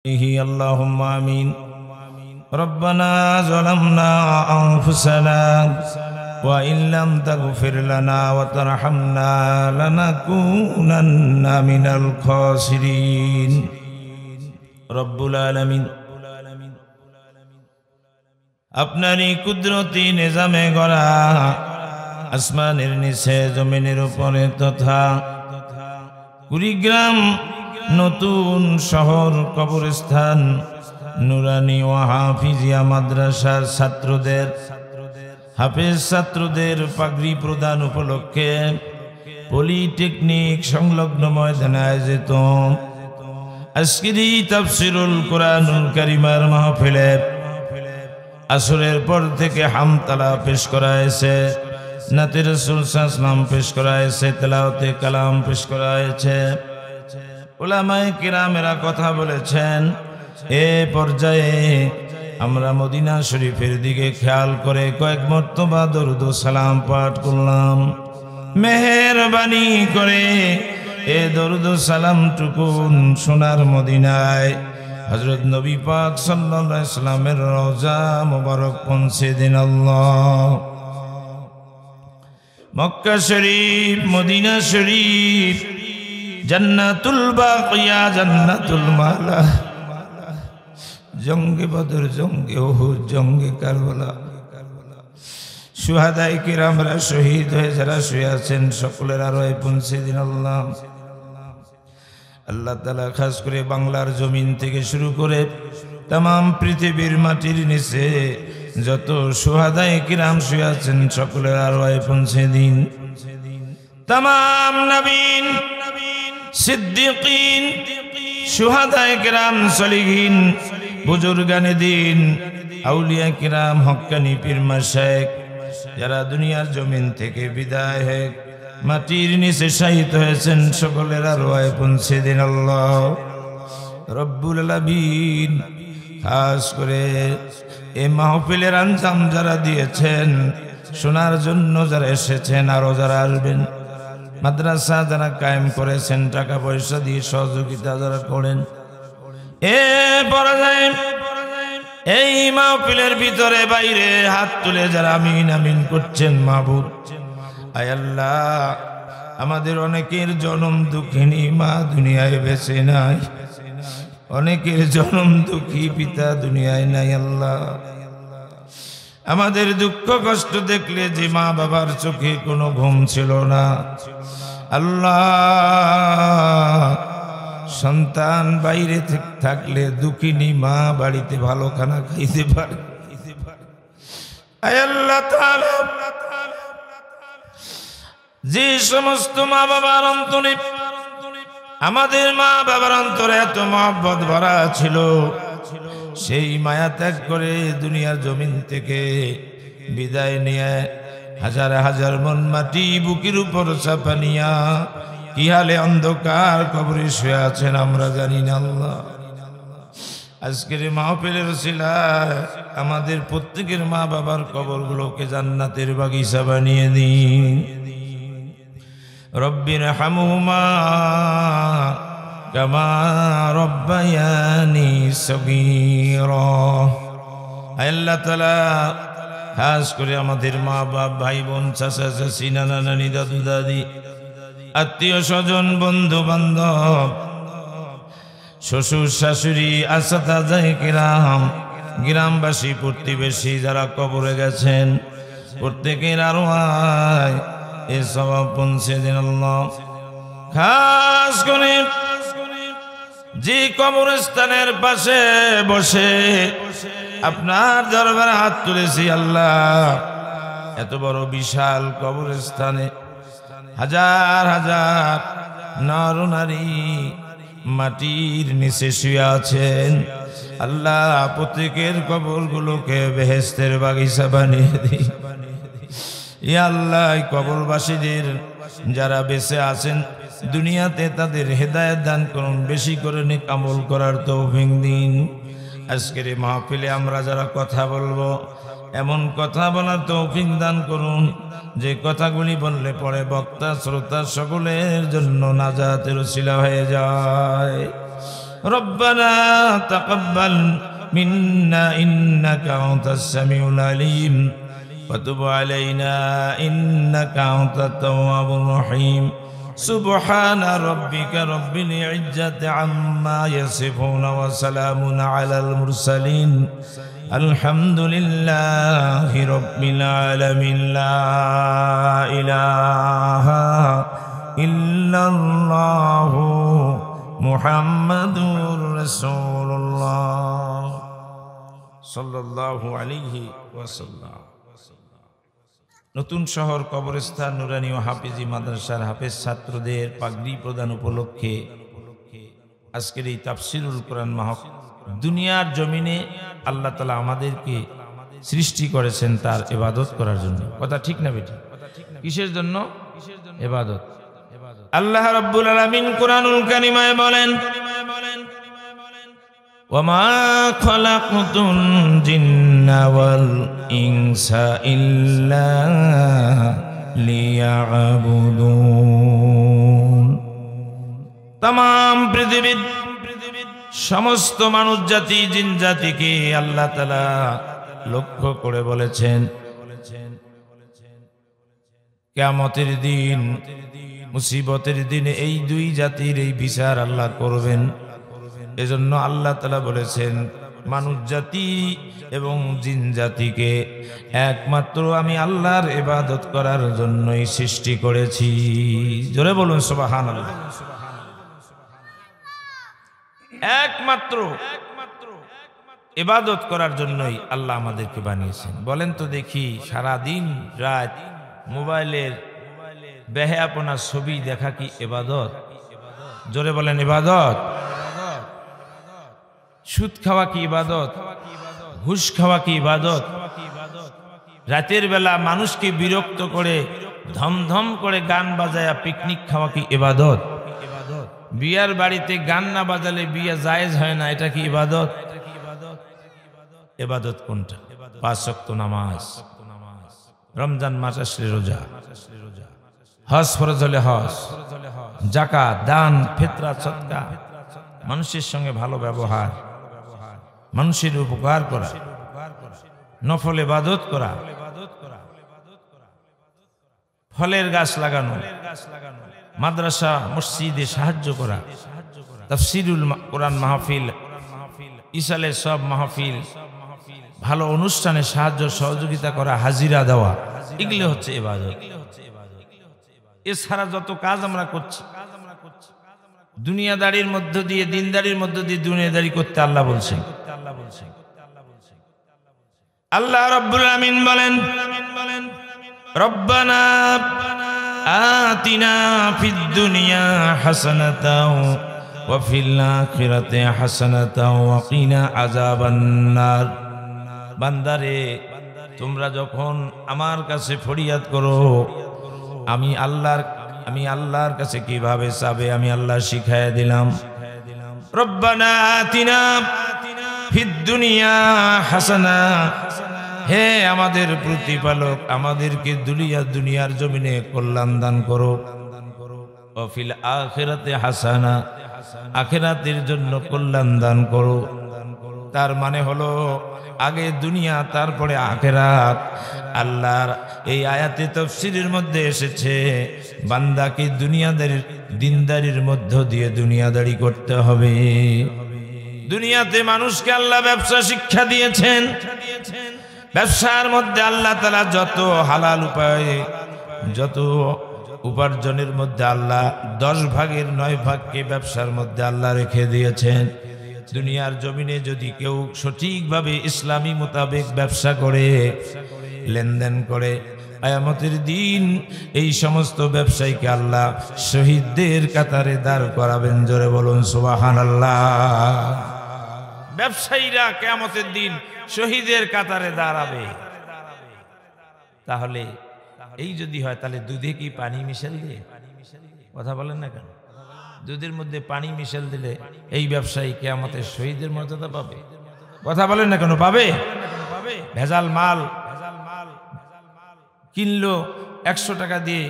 اللهم آمين. ربنا ظلمنا أنفسنا وإن لم تغفر لنا وترحمنا لنكونن من الخاسرين. رب العالمين আপনারই কুদরতি নিজামে গড়া আসমানের নিচে জমিনের উপরে তথা কুড়িগ্রাম নতুন শহর কবরস্থান নুরানি ও হাফিজিয়া মাদ্রাসার ছাত্রদের হাফেজ ছাত্রদের পাগড়ি প্রদান উপলক্ষে পলিটেকনিক সংলগ্ন ময়দানে আয়োজিত আজকের তাফসীরুল কুরআনুল কারীমের মাহফিলে আসরের পর থেকে হামতালা পেশ করা হয়েছে, নাতে রাসূল সাল্লাল্লাহু আলাইহি ওয়াসাল্লাম পেশ করা হয়েছে, তেলাওয়াতে কালাম পেশ করা হয়েছে। উলামায়ে কিরামেরা কথা বলেছেন। এ পর্যায়ে আমরা মদিনা শরীফের দিকে খেয়াল করে কয়েক মর্তবা দরুদ ও সালাম পাঠ করলাম। মেহেরবানি করে এ দরুদ ও সালাম টুকুন সোনার মদিনায় হযরত নবী পাক সাল্লাল্লাহু আলাইহি ওয়াসাল্লামের রওজা মুবারক পৌঁছে দিন আল্লাহ। মক্কা শরীফ, মদিনা শরীফ, জান্নাতুল বাকিয়া, জান্নাতুল মালা, জঙ্গে বদর, জঙ্গে উহুদ, জঙ্গে কারবালা, শুহাদায়ে কিরামরা শহীদ হয়ে যারা শুয়ে আছেন সকলের আরোহে পৌঁছে দিন আল্লাহ। আল্লাহ তাআলা খাস করে বাংলার জমিন থেকে শুরু করে তামাম পৃথিবীর মাটির নিচে যত শুহাদায়ে কিরাম শুয়ে আছেন সকলের আরোহে পৌঁছে দিন। তামাম নবীন, সিদ্দিকিন, শুহাদায়ে কিরাম, সলিহিন, বুজুর্গানে দিন, আউলিয়া কিরাম, হক্কানি পীর মাশায়েখ যারা দুনিয়ার জমিন থেকে বিদায় হয়ে মাটির নিচে শায়িত হয়েছেন সকলের আরওয়াহে পৌঁছে দিন আল্লাহ রব্বুল আলামিন। খাস করে এই মাহফিলের আঞ্জাম যারা দিয়েছেন, শোনার জন্য যারা এসেছেন, আরো যারা আসবেন, মাদ্রাসা যারা কায়েম করেছেন, টাকা পয়সা দিয়ে সহযোগিতা যারা করেন, এ পর্যায়ে এই মাহফিলের ভিতরে বাইরে হাত তুলে যারা আমিন আমিন করছেন, মাহবুব আয় আল্লাহ, আমাদের অনেকের জনম দুঃখিনী মা দুনিয়ায় বেঁচে নাই, অনেকের জনম দুঃখী পিতা দুনিয়ায় নাই আল্লাহ। আমাদের দুঃখ কষ্ট দেখলে যে মা বাবার চোখে কোনো ঘুম ছিল না আল্লাহ, সন্তান বাইরে থাকলে দুঃখিনী মা বাড়িতে ভালো খানা খাইতে পারে। আয় আল্লাহ তাআলা, যে সমস্ত মা বাবার অন্তরে, আমাদের মা বাবার অন্তরে এত মহব্বত ভরা ছিল, সেই মায়া ত্যাগ করে দুনিয়ার জমিন থেকে বিদায় নিয়ে হাজার হাজার মন মাটি বুকের উপর চাপা নিয়া কি হালে অন্ধকার কবরে শুয়ে আছেন আমরা জানি না আল্লাহ। আজকের মাহফিলের ওসিলায় আমাদের প্রত্যেকের মা বাবার কবরগুলোকে জান্নাতের বাগিচা বানিয়ে দিন। রব্বির হামহুমা কামা রব্বায়ানি সগীরা। আল্লাহ তাআলা খাস করে আমাদের মা বাপ, ভাই বোন, চাচা চাচি, নানা নানি, দাদু দাদি, আত্মীয় স্বজন, বন্ধু বান্ধব, শ্বশুর শাশুড়ি, আসাতাজায়ে কিরাম, গ্রামবাসী, প্রতিবেশী যারা কবরে গেছেন প্রত্যেকের আরওয়ায় এ সওয়াব পৌঁছে দিন আল্লাহ। খাস করে যে কবরস্থানের পাশে বসে আপনার দরবারে হাত তুলেছি আল্লাহ, এত বড় বিশাল কবরস্থানে হাজার হাজার নর নারী মাটির নিচে শুয়ে আছেন আল্লাহ, প্রত্যেকের কবরগুলোকে বেহেশতের বাগিচা বানিয়ে দিই। ইয়া আল্লাহ, এই কবরবাসীদের যারা বেঁচে আছেন দুনিয়াতে তাদের হেদায়েত দান করুন, বেশি করে নেক আমল করার তৌফিক দিন। আজকের এই মাহফিলে আমরা যারা কথা বলবো এমন কথা বলার তৌফিক দান করুন যে কথাগুলি বললে পরে বক্তা শ্রোতা সকলের জন্য নাজাতের উসিলা হয়ে যায়। ربنا تقبل منا إنك أنت السميع العليم وتب علينا إنك أنت التواب الرحيم سبحان ربك رب العزة عما يصفون وسلام على المرسلين الحمد لله رب العالمين لا إله إلا الله محمد رسول الله صلى الله عليه وسلم নতুন শহর কবরস্থান নুরানি ও হাফিজি মাদ্রাসার হাফেজ ছাত্রদের পাগড়ি প্রদান উপলক্ষে আজকের এই তাফসিরুল কোরআন মাহফিল দুনিয়ার জমিনে আল্লাহ তাআলা আমাদেরকে সৃষ্টি করেছেন তার ইবাদত করার জন্য। কথা ঠিক না বেটি? কিসের জন্য? ইবাদত। আল্লাহ রাব্বুল আলামিন কোরআনুল কারিমায় বলেন ওয়ামা খালাকতুল জিন্না ওয়াল ইনসা ইল্লা লিয়াবুদুন। तमाम পৃথিবীর সমস্ত মানুষ জাতি জিন জাতিকে আল্লাহ তাআলা লক্ষ্য করে বলেছেন কিয়ামতের দিন মুসিবতের দিনে এই দুই জাতির এই বিচার আল্লাহ করবেন। এজন্য আল্লাহ তাআলা বলেছেন মানুষ জাতি এবং জিন জাতিকে একমাত্র আমি আল্লাহর ইবাদত করার জন্যই সৃষ্টি করেছি। জোরে বলুন সুবহানাল্লাহ। একমাত্র ইবাদত করার জন্যই আল্লাহ আমাদেরকে বানিয়েছেন। বলেন তো দেখি, সারা দিন রাত মোবাইলের বেহায়াপনা ছবি দেখা কি ইবাদত? জোরে বলেন ইবাদত। সুদ খাওয়া কি ইবাদত? ঘুষ খাওয়া কি ইবাদত? রাতের বেলা মানুষকে বিরক্ত করে ধমধম করে গান বাজায়া পিকনিক খাওয়া কি ইবাদত? বিয়ার বাড়িতে গান না বাজালে বিয়া জায়েজ হয় না, এটা কি ইবাদত? ইবাদত কোনটা? 5 ওয়াক্ত নামাজ, রমজান মাস আসলে রোজা, হজ ফরজ হলে হজ, যাকাত, দান, ফিতরা, সদকা, মানুষের সঙ্গে ভালো ব্যবহার, মানুষের উপকার করা, নফল ইবাদত করা, ফলের গাছ লাগানো, মাদ্রাসা মসজিদে সাহায্য করা, তাফসিরুল কোরআন মাহফিল, ইসালের সব মাহফিল, ভালো অনুষ্ঠানে সাহায্য সহযোগিতা করা, হাজিরা দেওয়া, এগুলো হচ্ছে ইবাদত। এছাড়া যত কাজ আমরা করছি দুনিয়াদারির মধ্য দিয়ে, দিনদারির মধ্য দিয়ে দুনিয়াদারি করতে আল্লাহ বলছেন। আল্লাহ রাব্বুল আমিন বলেন রব্বানা আতিনা ফিদ দুনিয়া হাসানাতাও ওয়া ফিল আখিরাতি হাসানাতাও ওয়া কিনা আযাবান নার। বান্দারে, তোমরা যখন আমার কাছে ফরিয়াদ করো, আমি আল্লাহর কাছে কিভাবে চাবে আমি আল্লাহ শিখাইয়া দিলাম। রব্বানা আতিনা ফিদ দুনিয়া হাসানা, হে আমাদের প্রতিপালক, আমাদেরকে দুনিয়ার জমিনে কল্যাণ দান করো। ওয়া ফিল আখিরাতি হাসানা, আখিরাতের জন্য কল্যাণ দান করো। তার মানে হলো আগে দুনিয়া তারপরে আখিরাত। আল্লাহর এই আয়াতে তাফসীরের মধ্যে এসেছে বান্দাকে দিনদারির মধ্য দিয়ে দুনিয়াদারি করতে হবে। দুনিয়াতে মানুষকে আল্লাহ ব্যবসা শিক্ষা দিয়েছেন। ব্যবসার মধ্যে আল্লাহ তাআলা যত হালাল উপায়ে, যত উপার্জনের মধ্যে আল্লাহ 10 ভাগের 9 ভাগকে ব্যবসার মধ্যে আল্লাহ রেখে দিয়েছেন। দুনিয়ার জমিনে যদি কেউ সঠিকভাবে ইসলামী মোতাবেক ব্যবসা করে, লেনদেন করে, কিয়ামতের দিন এই সমস্ত ব্যবসায়ীকে আল্লাহ শহীদদের কাতারে দাঁড় করাবেন। জোরে বলুন সুবহানাল্লাহ। ব্যবসায়ীরা কিয়ামতের দিন শহীদের কাতারে দাঁড়াবে। তাহলে এই যদি হয়, তাহলে দুধে কি পানি মিশাল দিয়ে? কথা বলেন না কেন? দুধের মধ্যে পানি মিশাল দিলে এই ব্যবসায়ী কিয়ামতের শহীদের মর্যাদা পাবে? কথা বলেন না কেন? পাবে। ভেজাল মাল কিনলো 100 টাকা দিয়ে,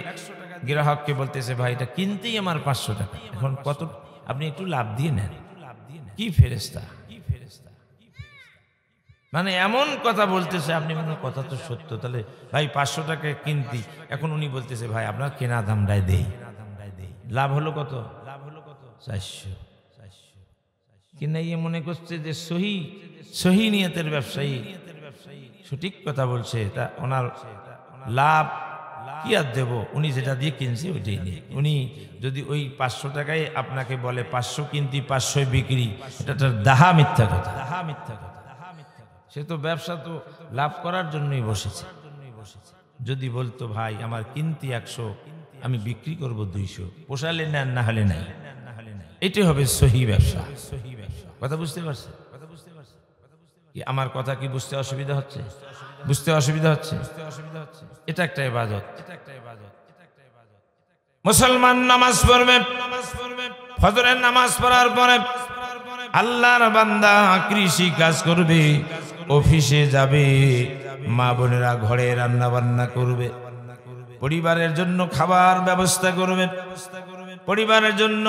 গ্রাহককে বলতেছে ভাই এটা কিনতেই আমার 500 টাকা, এখন কত আপনি একটু লাভ দিয়ে নেন। কি ফেরেশতা, মানে এমন কথা বলতেছে, আপনি মনে হয় কথা তো সত্য, তাহলে ভাই 500 টাকা কিনতি, এখন উনি বলতেছে ভাই আপনার কেনা দামটাই দেই, লাভ হলো কত? 400। কিনা ইয়ে মনে করছে যে সহি নিয়তের ব্যবসায়ী, সঠিক কথা বলছে, তা ওনার লাভ কি আর দেব, উনি যেটা দিয়ে কিনছে ওইটাই নিয়ে। উনি যদি ওই 500 টাকায় আপনাকে বলে 500 কিনতি 500 বিক্রি, এটা তার দাহা মিথ্যা কথা। সে তো ব্যবসা তো লাভ করার জন্যই বসেছে। যদি বলতো ভাই আমার কিনতি 100, আমি বিক্রি করব 200, পোষালে নেন না হলে নাই, এটাই হবে সহি ব্যবসা। কথা বুঝতে পারছে? কি আমার কথা কি বুঝতে অসুবিধা হচ্ছে? বুঝতে অসুবিধা হচ্ছে? এটা একটা ইবাদত। মুসলমান নামাজ পড়বে, ফজরের নামাজ পড়ার পরে আল্লাহর বান্দা কৃষি কাজ করবে, অফিসে যাবে, মা বোনেরা ঘরে রান্না বান্না করবে, পরিবারের জন্য খাবার ব্যবস্থা করবে, পরিবারের জন্য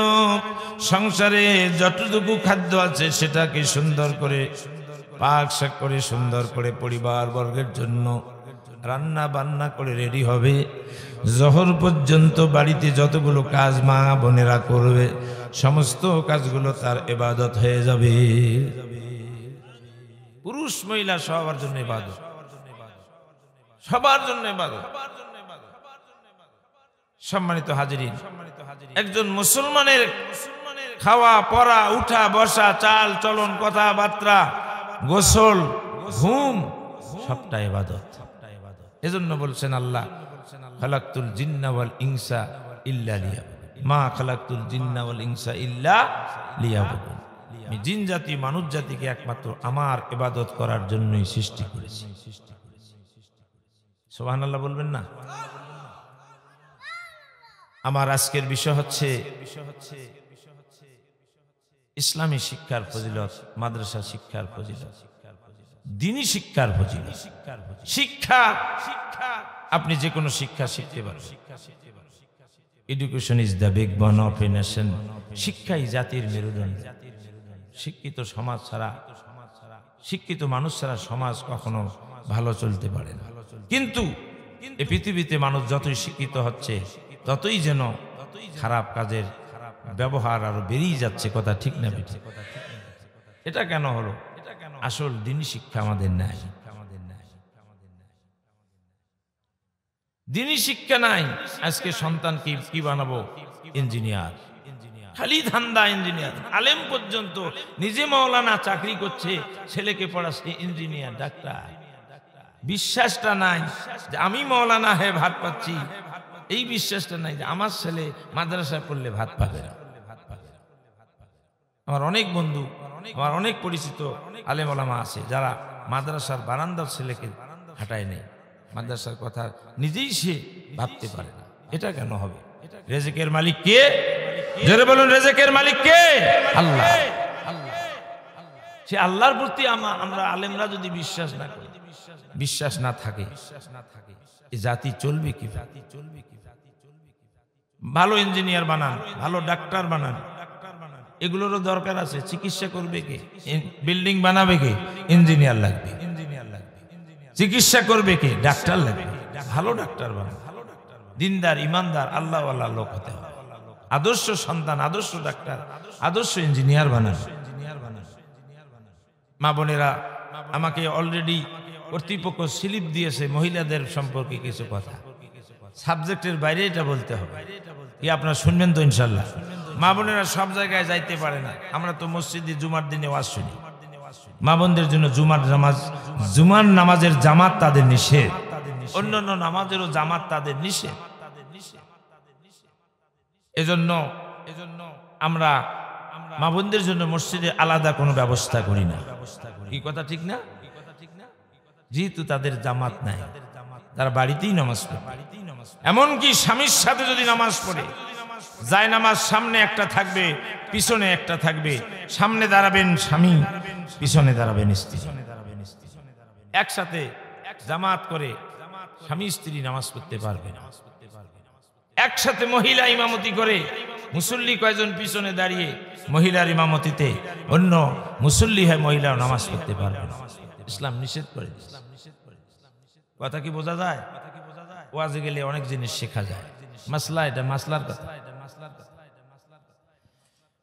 সংসারে যতটুকু খাদ্য আছে সেটাকে সুন্দর করে পাক শাক করে সুন্দর করে পরিবার বর্গের জন্য রান্না বান্না করে রেডি হবে। জোহর পর্যন্ত বাড়িতে যতগুলো কাজ মা বোনেরা করবে সমস্ত কাজগুলো তার ইবাদত হয়ে যাবে। পুরুষ মহিলা সবার জন্য ইবাদত, সবার জন্য ইবাদত। সম্মানিত হাজিরিন, একজন মুসলমানের খাওয়া পরা উঠা বসা চাল চলন কথাবার্তা গোসল ঘুম সবটা ইবাদত। এজন্য বলছেন আল্লাহ, খালাকতুল জিন্না ওয়াল ইনসা ইল্লা লিয়াবুদুন, মা খালাকতুল জিন্না ওয়াল ইনসা ইল্লা লিয়াবুদুন। আমি জিন জাতি মানুষ জাতিকে একমাত্র আমার ইবাদত করার জন্যই সৃষ্টি করেছি। সুবহানাল্লাহ বলবেন না? আমার আজকের বিষয় হচ্ছে ইসলামী শিক্ষার ফজিলত, মাদ্রাসা শিক্ষার ফজিলত, দ্বীনি শিক্ষার ফজিলত। শিক্ষা, আপনি যে কোনো শিক্ষা শিখতে পারেন। Education is the backbone of a nation. শিক্ষাই জাতির মেরুদণ্ড। শিক্ষিত সমাজ ছাড়া, শিক্ষিত মানুষ ছাড়া সমাজ কখনো ভালো চলতে পারে না। কিন্তু এই পৃথিবীতে মানুষ যতই শিক্ষিত হচ্ছে ততই যেন খারাপ কাজের ব্যবহার আরো বেরিয়ে যাচ্ছে। কথা ঠিক না বেঠি? এটা কেন হলো? আসল দ্বীনি শিক্ষা আমাদের নাই। দ্বীনি শিক্ষা নাই। আজকে সন্তান কি বানাবো? ইঞ্জিনিয়ার, খালি ধান্দা ইঞ্জিনিয়ার। আলেম পর্যন্ত নিজে মাওলানা চাকরি করছে, ছেলেকে পড়াচ্ছে ইঞ্জিনিয়ার ডাক্তার। বিশ্বাসটা নাই যে আমি মাওলানা হয়ে ভাত পাচ্ছি, এই বিশ্বাসটা নাই যে আমার ছেলে মাদ্রাসায় পড়লে ভাত পাবে না। আমার অনেক বন্ধু, আমার অনেক পরিচিত আলেম ওলামা আছে যারা মাদ্রাসার বারান্দার ছেলেকে হাঁটায় নেই, মাদ্রাসার কথা নিজেই সে ভাবতে পারে না। এটা কেন হবে? রেজেকের মালিক কে? জোরে বলুন, রেজেকের মালিক কে? আল্লাহ। সে আল্লাহর প্রতি আমরা আলেমরা যদি বিশ্বাস না করি, বিশ্বাস না থাকে, এই জাতি চলবে কি? ভালো ইঞ্জিনিয়ার বানান, ভালো ডাক্তার বানান, এগুলোরও দরকার আছে। চিকিৎসা করবে কে? বিল্ডিং বানাবে কে? ইঞ্জিনিয়ার লাগবে। চিকিৎসা করবে কে? ডাক্তার লাগবে। ভালো ডাক্তার বানান, দিনদার ইমানদার আল্লাহওয়ালা লোক হতে হবে। আদর্শ সন্তান, আদর্শ ডাক্তার, আদর্শ ইঞ্জিনিয়ার বানান। মা বোনেরা, আমাকে অলরেডি কর্তৃপক্ষ স্লিপ দিয়েছে মহিলাদের সম্পর্কে কিছু কথা। সাবজেক্টের বাইরে এটা বলতে হবে। কি আপনারা শুনবেন তো ইনশাল্লাহ? মা বোনেরা সব জায়গায় যাইতে পারে না। আমরা তো মসজিদে জুমার দিনে ওয়াজ শুনি। মা বোনদের জন্য জুমার নামাজের জামাত তাদের নিষেধ, অন্যান্য নামাজেরও জামাত তাদের নিষেধ। এজন্য আমরা মা বোনদের জন্য মসজিদে আলাদা কোনো ব্যবস্থা করি না। কি কথা ঠিক না? যেহেতু তাদের জামাত নাই, তারা বাড়িতেই নামাজ পড়ে। এমনকি স্বামীর সাথে যদি নামাজ পড়ে, যায় নামাজ সামনে একটা থাকবে, পিছনে একটা থাকবে। সামনে দাঁড়াবেন স্বামী, পিছনে দাঁড়াবেন স্ত্রী। একসাথে জামাত করে স্বামী স্ত্রী নামাজ পড়তে পারবে না। একসাথে মহিলা ইমামতি করে মুসল্লি কয়জন পিছনে দাঁড়িয়ে মহিলার ইমামতিতে, অন্য মুসল্লি হয় মহিলাও নামাজ পড়তে পারবে না, ইসলাম নিষেধ করে দিয়েছে। কথা কি বোঝা যায়? ওয়াজে গেলে অনেক জিনিস শেখা যায়। মাসলা, এটা মাসলার কথা।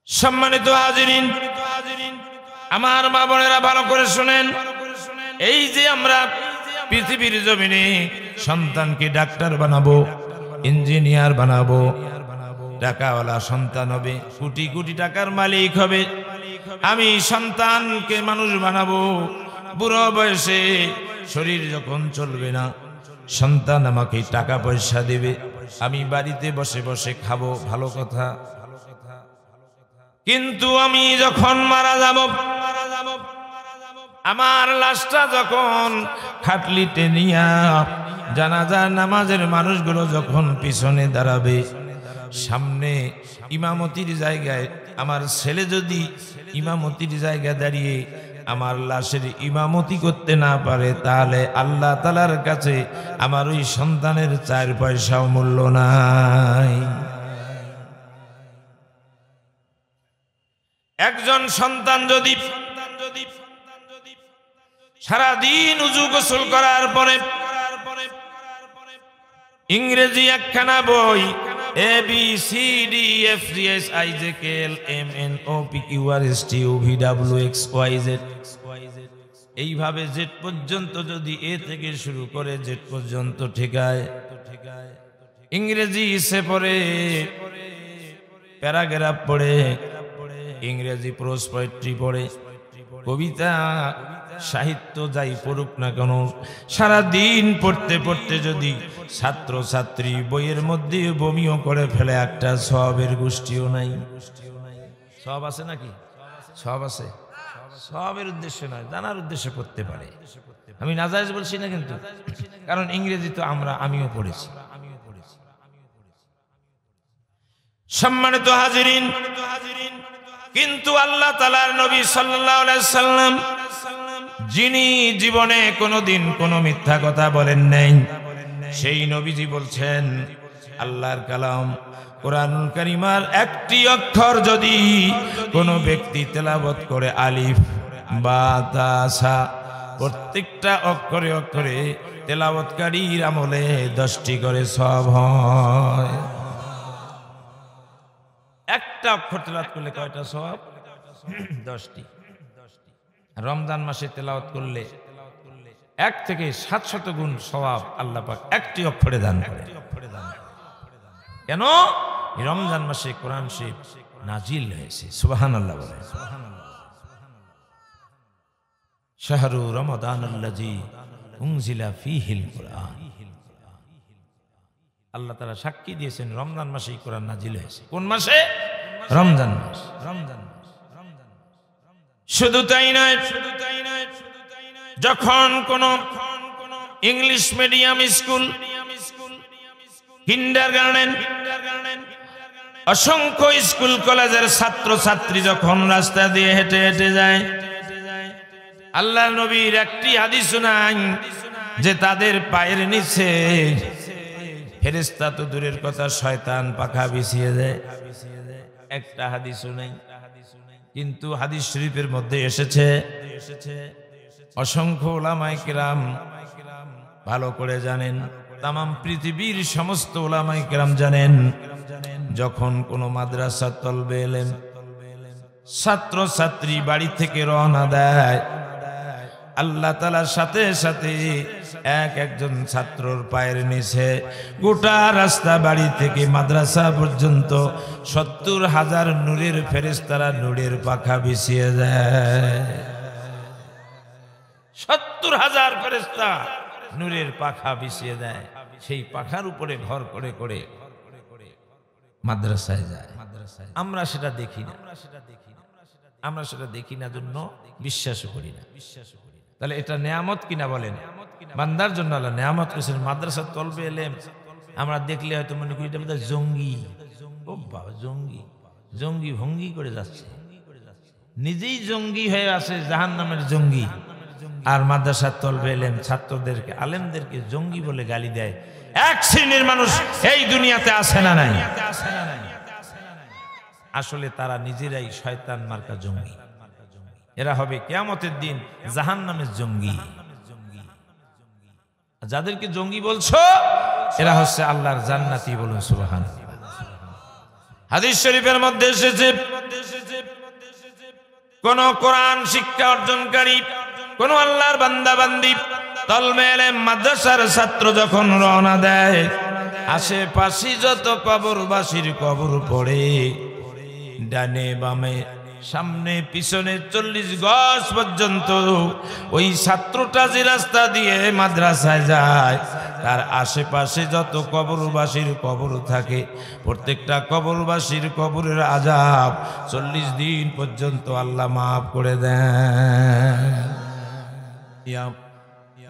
সম্মানিত হাজিরিন, আমার মা বোনেরা ভালো করে শুনেন। এই যে আমরা পৃথিবীর জমিনে সন্তানকে ডাক্তার বানাবো, ইঞ্জিনিয়ার বানাবো, টাকাওয়ালা সন্তান হবে, কোটি কোটি টাকার মালিক হবে, আমি সন্তানকে মানুষ বানাবো, বুড়ো বয়সে শরীর যখন চলবে না, সন্তান আমাকে টাকা পয়সা দেবে, আমি বাড়িতে বসে বসে খাবো, ভালো কথা। কিন্তু আমি যখন মারা যাব, আমার লাশটা যখন খাটলিতে নিয়া জানাজা নামাজের মানুষগুলো যখন পিছনে দাঁড়াবে, সামনে ইমামতির জায়গায় আমার ছেলে যদি ইমামতির জায়গায় দাঁড়িয়ে আমার লাশের ইমামতি করতে না পারে, তাহলে আল্লাহ তাআলার কাছে আমার ওই সন্তানের 4 পয়সাও মূল্য নাই। একজন সন্তান যদি সারাদিন উযু গোসল করার পরে ইংরেজি একখানা বই ABCDFGHIJKLMNOPQRSTUVWXYZ এইভাবে জেড পর্যন্ত যদি এ থেকে শুরু করে জেড পর্যন্ত ঠেকায়, ইংরেজি সে পড়ে, প্যারাগ্রাফ পড়ে, ইংরেজি প্রোজ পোয়েট্রি পড়ে, কবিতা সাহিত্য যাই পড়ুক না কেন, সারাদিন পড়তে পড়তে যদি ছাত্র ছাত্রী বইয়ের মধ্যে বমিও করে ফেলে, একটা সওয়াবের গোষ্ঠীও নাই। সওয়াব আছে নাকি? সওয়াব আছে। সওয়াবের উদ্দেশ্য নয়, জানার উদ্দেশ্যে পড়তে পারে। আমি নাজায়েজ বলছি না কিন্তু, কারণ ইংরেজি তো আমিও পড়েছি। সম্মানিত হাজিরিন, কিন্তু আল্লাহ তাআলার নবী সাল্লাল্লাহু আলাইহি সাল্লাম, যিনি জীবনে কোনোদিন কোনো মিথ্যা কথা বলেন নাই, সেই নবীজি বলছেন, আল্লাহর কালাম কোরআনুল কারীমের একটি অক্ষর যদি কোনো ব্যক্তি তেলাওয়াত করে, আলিফ বা তা সা, প্রত্যেকটা অক্ষরে অক্ষরে তেলাওয়াতকারীর আমলে 10টি করে সওয়াব হয়। একটা অক্ষর তেলাওয়াত করলে কয়টা সওয়াব? 10টি। রমজান মাসে তেলাওয়াত করলে 1 থেকে 700 গুণ সওয়াব আল্লাহ পাক একটি অক্ষরে দান করে। কেন? রমজান মাসে কোরআন শরীফ নাজিল হয়েছে। সুবহানাল্লাহ বলেন। শাহরু রমাদানাল্লাযী উনজিলা ফীহিল কুরআন। আল্লাহ তাআলা সাক্ষী দিয়েছেন রমজান মাসেই কোরআন নাজিল হয়েছে। কোন মাসে? রমজান মাস। শুধু তাই নয়, যখন কোন ইংলিশ মিডিয়াম স্কুল, কিন্ডারগার্টেন, অসংখ্য স্কুল কলেজের ছাত্র ছাত্রী যখন রাস্তা দিয়ে হেঁটে হেঁটে যায়, আল্লাহর নবীর একটি হাদিস নাই যে তাদের পায়ের নিচে ফেরেশতা তো দূরের কথা, শয়তান পাখা বিছিয়ে দেয়। একটা হাদিসও নেই। কিন্তু হাদিস শরীফের মধ্যে এসেছে, অসংখ্য উলামায়ে কেরাম ভালো করে জানেন, তাম পৃথিবীর সমস্ত উলামায়ে কেরাম জানেন, যখন কোন মাদ্রাসা তলবে এলেম ছাত্র ছাত্রী বাড়ি থেকে রওনা দেয়, আল্লাহ তাআলার সাথে সাথে একজন ছাত্রর পায়ের নিচে গোটা রাস্তা বাড়ি থেকে মাদ্রাসা পর্যন্ত 70,000 নূরের ফেরেশতারা নূরের পাখা বিছিয়ে দেয়। 70,000 ফেরেশতা নূরের পাখা বিছিয়ে দেয়। সেই পাখার উপরে ভর করে করে মাদ্রাসায় যায়। আমরা সেটা দেখি না, আমরা সেটা দেখি না জন্য বিশ্বাসও করি না। তাহলে এটা নেয়ামত কিনা বলেন? বান্দার জন্য আল্লাহ নেয়ামত করেছেন। মাদ্রাসা তলবে এলেম আমরা দেখলে হয়তো মনে করি এটা বোধহয় জঙ্গি। ও বাবা, জঙ্গি জঙ্গি ভঙ্গি করে যাচ্ছে, নিজেই জঙ্গি হয়ে আছে, জাহান্নামের জঙ্গি। আর মাদ্রাসা তলবে এলেম ছাত্রদেরকে, আলেমদেরকে জঙ্গি বলে গালি দেয়। এক শ্রেণীর মানুষ এই দুনিয়াতে আছে না নাই? আসলে তারা নিজেরাই শয়তান মার্কা জঙ্গি। এরা হবে কিয়ামতের দিন জাহান্নামের জঙ্গি। যাদেরকে জঙ্গি বলছো এরা হচ্ছে আল্লাহর জান্নাতি, বলুন সুবহানাল্লাহ। হাদিস শরীফের মধ্যে এসেছে কোন কোরআন শিক্ষা অর্জনকারী, কোন আল্লাহর বান্দা বান্দি তালিবে ইলম মাদ্রাসার ছাত্র যখন রওনা দেয়, আশেপাশে যত কবরবাসীর কবর পড়ে, ডানে বামে সামনে পিছনে 40 গজ পর্যন্ত ওই ছাত্রটা যে রাস্তা দিয়ে মাদ্রাসায় যায়, তার আশেপাশে যত কবরবাসীর কবর থাকে, প্রত্যেকটা কবরবাসীর কবরের আযাব 40 দিন পর্যন্ত আল্লাহ মাফ করে দেন।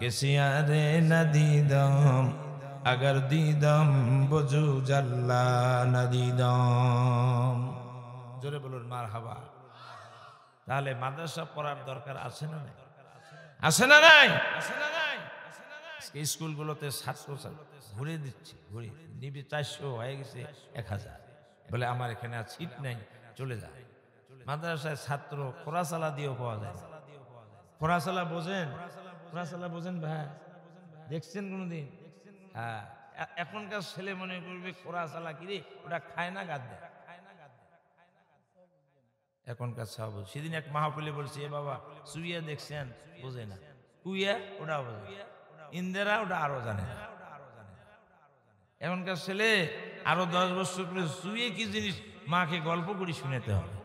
কেসিয়ারে নদীদম अगर दीदम बजू जल्ला नदीदम, জোরে বলুন মারহাবা। তাহলে মাদ্রাসা পড়ার দরকার আছে না নাই? আছে না নাই? স্কুলগুলোতে ছাত্র ঘুরে দিচ্ছে, ঘুরে নিবি 400 হয়ে গেছে 1000, বলে আমার এখানে আর সিট নাই, চলে যায়। মাদ্রাসায় ছাত্র খোরাসালা দিয়েও পাওয়া যায়। খোরাসালা বোঝেন? খোরাসালা বোঝেন ভাই? দেখছেন কোনদিন? হ্যাঁ, এখনকার ছেলে মনে করবে খোরাসালা কি রে, ওটা খায় না গাদ দেয়। এখনকার সব সেদিন এক মাহফিলে বলছে, এ বাবা সুইয়া দেখছেন? বোঝে না। কুইয়া ওটা বোঝে, ইন্দিরা ওটা আরো জানে না। এখনকার ছেলে আরো 10 বছর পরে সুইয়ে কি জিনিস মাকে গল্প করে শুনাতে হবে।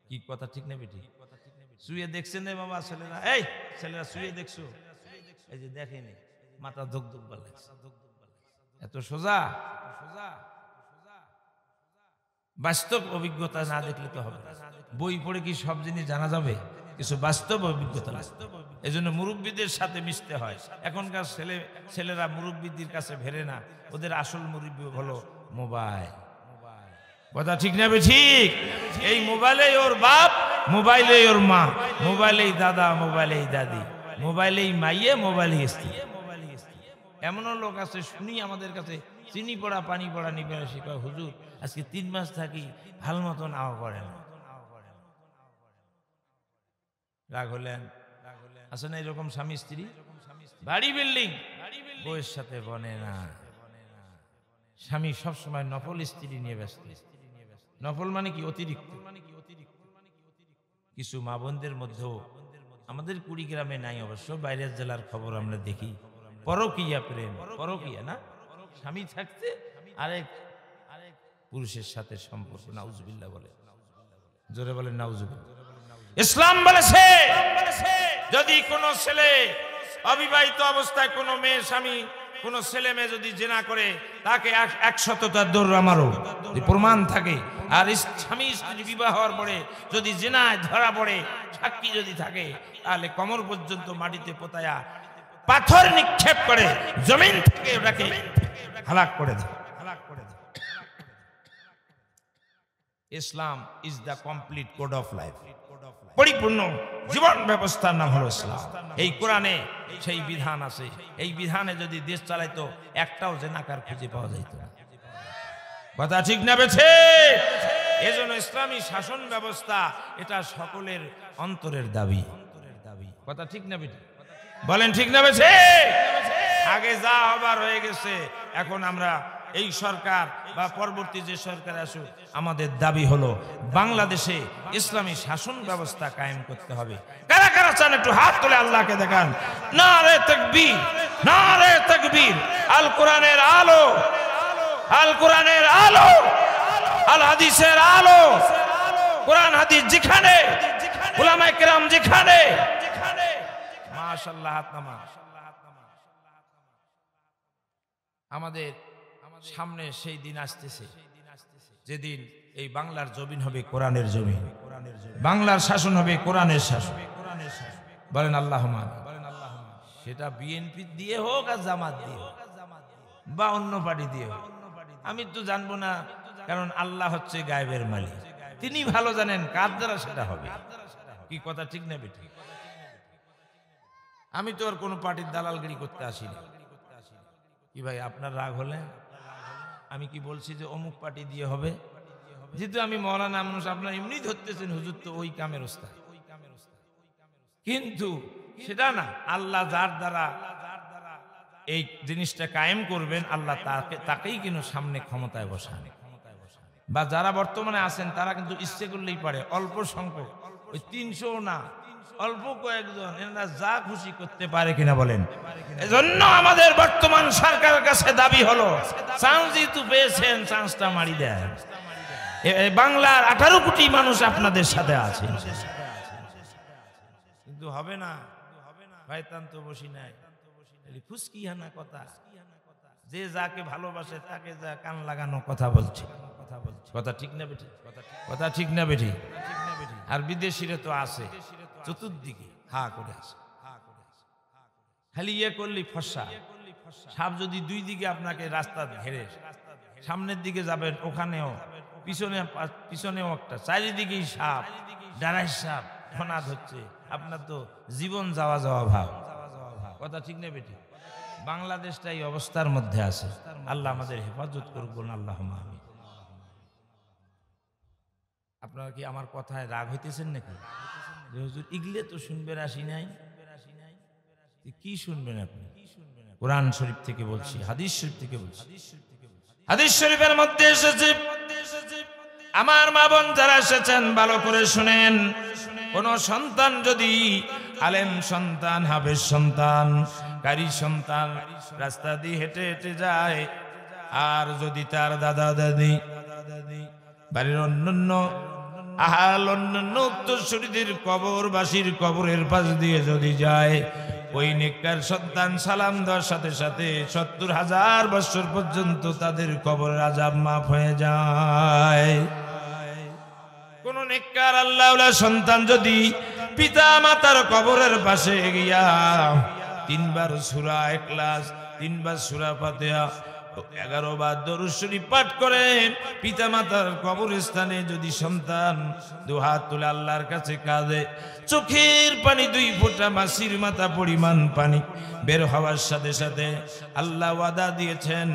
কি কথা ঠিক না বেটি? সুইয়ে দেখছেন রে বাবা ছেলেরা? এই ছেলেরা সুইয়ে দেখছো? এই যে দেখেনি, মাথা ধুক ধুক বলে। এত সোজা? বাস্তব অভিজ্ঞতা না দেখলে তো হবে। বই পড়ে কি সব জিনিস জানা যাবে? কিছু বাস্তব অভিজ্ঞতা লাগবে। এই জন্য মুরব্বীদের সাথে মিশতে হয়। এখনকার ছেলেরা মুরব্বীদের কাছে ভেরে না, ওদের আসল মুরব্বী হলো মোবাইল। কথা ঠিক না ঠিক? এই মোবাইলে ওর বাপ, মোবাইলে ওর মা, মোবাইলেই দাদা, মোবাইলেই দাদি, মোবাইলেই মাইয়ে, মোবাইলেই স্ত্রী। এমনও লোক আছে শুনি আমাদের কাছে, চিনি পড়া পানি পড়া নিবে আসি, কয় হুজুর আজকে 3 মাস থাকি, ভাল মতন আওয়া করে না। রাগ হলেন? আছে না এরকম স্বামী স্ত্রী? বাড়ি বিল্ডিং, বউয়ের সাথে বনে না। স্বামী সবসময় নফল স্ত্রী নিয়ে ব্যস্ত। নফল মানে কি? অতিরিক্ত। কিছু মা বোনদের মধ্যেও, আমাদের কুড়িগ্রামে নাই অবশ্য, বাইরের জেলার খবর আমরা দেখি, পরকীয়া প্রেম, পরকীয়া না, স্বামী থাকতে আরেক পুরুষের সাথে সম্পর্ক। নাউজুবিল্লাহ বলে, জোরে বলেন নাউজুবিল্লাহ। ইসলাম বলেছে যদি কোনো ছেলে অবিবাহিত অবস্থায় কোনো মেয়ে স্বামী, কোনো ছেলে মেয়ে যদি জিনা করে, তাকে 100টা দৌড় মারো প্রমাণ থাকে। আর স্বামী স্ত্রী বিবাহ হওয়ার পরে যদি জিনায় ধরা পড়ে, সাক্ষী যদি থাকে, তাহলে কোমর পর্যন্ত মাটিতে পোতায়া পাথর নিক্ষেপ করে জমিন থেকে ওটাকে হালাক করে দেয়। Islam is the complete code of life. পরিপূর্ণ জীবন ব্যবস্থার নাম হলো ইসলাম। এই কোরআনে সেই বিধান আছে। এই বিধানে যদি দেশ চালাইতো, একটাও জেনাকার খুঁজে পাওয়া যাইত না। কথা ঠিক না বেছে? এজন্য ইসলামী শাসন ব্যবস্থা এটা সকলের অন্তরের দাবি। কথা ঠিক না বেছে? বলেন ঠিক না বেছে? আগে যা হবার হয়ে গেছে, এখন আমরা এই সরকার বা পরবর্তী যে সরকার আসুক, আমাদের দাবি হলো বাংলাদেশে ইসলামী শাসন ব্যবস্থা কায়েম করতে হবে। কারা কারা চান একটু হাত তুলে আল্লাহকে দেখান। নারে তাকবীর, নারে তাকবীর। আল কোরআনের আলো, আল কোরআনের আলো, আল হাদিসের আলো। কোরআন হাদিস যেখানে, উলামায়ে কেরাম যেখানে, মাশাআল্লাহ হাত নামা। আমাদের সামনে সেই দিন আসতেছে যেদিন এই বাংলার জমিন হবে কোরআনের জমিন, বাংলার শাসন হবে কোরআনের শাসন। বলেন আল্লাহুম্মা। সেটা বিএনপি দিয়ে হোক আর জামাত দিয়ে হোক বা অন্য পার্টি দিয়ে হোক, আমি তো জানবো না, কারণ আল্লাহ হচ্ছে গায়েবের মালিক। তিনি ভালো জানেন কার দ্বারা সেটা হবে। কি কথা ঠিক না বেঠিক? আমি তো আর কোনো পার্টির দালালগিরি করতে আসিনি। কি ভাই আপনার রাগ হলে? আমি কি বলছি যে অমুক পার্টি দিয়ে হবে? যেহেতু আমি মৌলানা মানুষ, আপনার এমনি ধরতেছেন হুজুর তো ওই কামের ওস্তাদ, কিন্তু সেটা না। আল্লাহ যার দ্বারা এই জিনিসটা কায়েম করবেন, আল্লাহ তাকেই কিন্তু সামনে ক্ষমতায় বসান। বা যারা বর্তমানে আছেন তারা কিন্তু ইচ্ছে করলেই পারে, অল্প সংখ্যক, ওই 300 না, অল্প কয়েকজন, এরা যা খুশি করতে পারে কিনা বলেন। এজন্য আমাদের বর্তমান সরকারের কাছে দাবি হলো, চান্স যেহেতু পেয়েছেন, চান্সটা মারি দেন। বাংলার 18 কোটি মানুষ আপনাদের সাথে আছে, কিন্তু হবে না ভাই, তান তো বসি নাই ফুসকিহানা কথা। যে যাকে ভালোবাসে তাকে যা কান লাগানো কথা বলছে, কথা ঠিক না বেঠি? কথা ঠিক না বেঠি? আর বিদেশিরা তো আছে চতুর্দিকে হা করে আছে, খালি ইয়ে করলি ফসা সাপ। যদি দুই দিকে আপনাকে রাস্তা ঘেরে, সামনের দিকে যাবেন ওখানেও, পিছনেও একটা, চারিদিকেই সাপ, ডারাই সাপ ফনা ধরছে, আপনার তো জীবন যাওয়া ভাব। কথা ঠিক না বেটি? বাংলাদেশটা এই অবস্থার মধ্যে আছে, আল্লাহ আমাদের হেফাজত করুন, আল্লাহ আমিন। আপনারা কি আমার কথায় রাগ হইতেছেন নাকি? হুজুর ইগলে তো শুনবেন আসি নাই, কি শুনবেন আপনি? কোরআন শরীফ থেকে বলছি, হাদিস শরীফ থেকে বলছি। হাদিস শরীফের মধ্যে এসেছে, আমার মা বোন যারা এসেছেন ভালো করে শুনেন, কোন সন্তান যদি আলেম সন্তান, হাফেজ সন্তান, কারি সন্তান রাস্তা দিয়ে হেঁটে হেঁটে যায়, আর যদি তার দাদা দাদি, বাড়ির অন্যান্য অন্যান্য উত্তরসূরিদের কবরবাসীর কবরের পাশ দিয়ে যদি যায়, ওই নেককার সন্তান সালাম দেওয়ার সাথে সাথে 70,000 বছর পর্যন্ত তাদের কবরের আযাব মাফ হয়ে যায়। কোন নেককার আল্লাহওয়ালা সন্তান যদি পিতা মাতার কবরের পাশে গিয়া 3 বার সূরা ইখলাস, 3 বার সূরা ফাতিহা, 11 বার দরুদ শরীফ পাঠ করে পিতা মাতার কবরস্থানে যদি সন্তান 2 হাত তুলে আল্লাহর কাছে কাঁদে, চোখের পানি 2 ফোঁটা মাসির মাথা পরিমাণ পানি বের হওয়ার সাথে সাথে আল্লাহ ওয়াদা দিয়েছেন,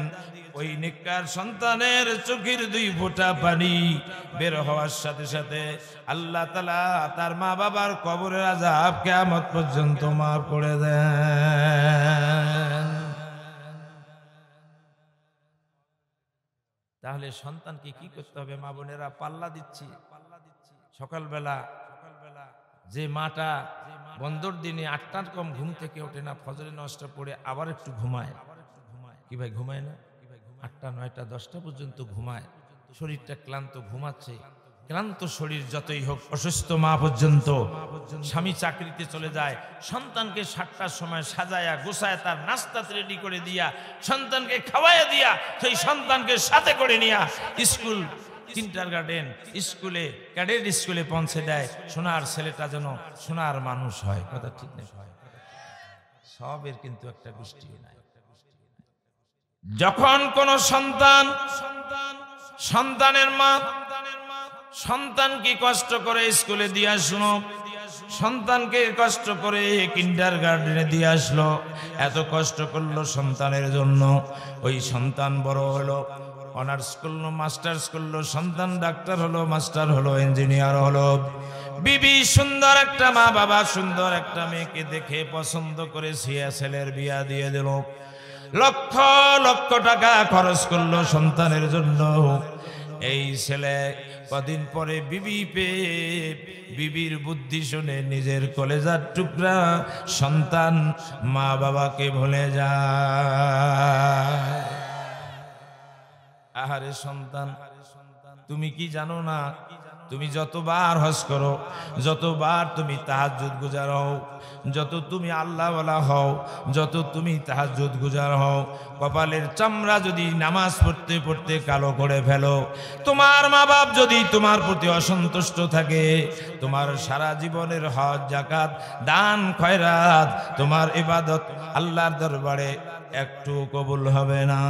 ওই নেককার সন্তানের চোখের 2 ফোঁটা পানি বের হওয়ার সাথে সাথে আল্লাহ তাআলা তার মা বাবার কবরের আযাব কিয়ামত পর্যন্ত মাফ করে দেন। তাহলে সন্তানকে কি করতে হবে? মা বোনেরা পাল্লা দিচ্ছি, সকালবেলা যে মাটা বন্দর দিনে 8টার কম ঘুম থেকে ওঠে না, ফজরের নামাজটা পড়ে আবার একটু ঘুমায়, কি ভাই ঘুমায় না? 8টা 9টা 10টা পর্যন্ত ঘুমায়, শরীরটা ক্লান্ত, ঘুমাচ্ছে, ক্লান্ত শরীর যতই হোক, অসুস্থ মা পর্যন্ত, স্বামী চাকরিতে চলে যায়, সন্তানকে 7টার সময় সাজায়া গোছায় তার নাস্তা রেডি করে দিয়া, সন্তানকে খাওয়াইয়া দিয়া, সেই সন্তানকে সাথে করে নিয়া স্কুল, কিন্ডারগার্টেন স্কুলে, ক্যাডেট স্কুলে পৌঁছে দেয়, সোনার ছেলেটা যেন সোনার মানুষ হয়। কথা ঠিক না? সবের কিন্তু একটা গোষ্ঠী নাই। যখন কোন সন্তানের মা সন্তানকে কষ্ট করে স্কুলে দিয়ে আসলো, সন্তানকে কষ্ট করে কিন্ডারগার্টেনে দিয়ে আসলো, এত কষ্ট করলো সন্তানের জন্য, ওই সন্তান বড় হলো, অনার্স করলো, মাস্টার্স করলো, সন্তান ডাক্তার হলো, মাস্টার হলো, ইঞ্জিনিয়ার হলো, বিবি সুন্দর একটা, মা বাবা সুন্দর একটা মেয়েকে দেখে পছন্দ করে ছেলের বিয়া দিয়ে দিল, লক্ষ লক্ষ টাকা খরচ করলো সন্তানের জন্য। এই ছেলে কদিন পরে বিবি পেয়ে বিবির বুদ্ধি শুনে নিজের কলেজার টুকরা সন্তান মা বাবাকে ভুলে যায়। আহারে সন্তান, তুমি কি জানো না, তুমি যতবার হজ করো, যতবার তুমি তাহাজ্জুদ গুজার হও, যত তুমি আল্লাহওয়ালা হও, যত তুমি তাহাজ্জুদ গুজার হও, কপালের চামড়া যদি নামাজ পড়তে পড়তে কালো করে ফেলো, তোমার মা বাপ যদি তোমার প্রতি অসন্তুষ্ট থাকে, তোমার সারা জীবনের হজ, যাকাত, দান, খয়রাত, তোমার ইবাদত আল্লাহর দরবারে একটু কবুল হবে না।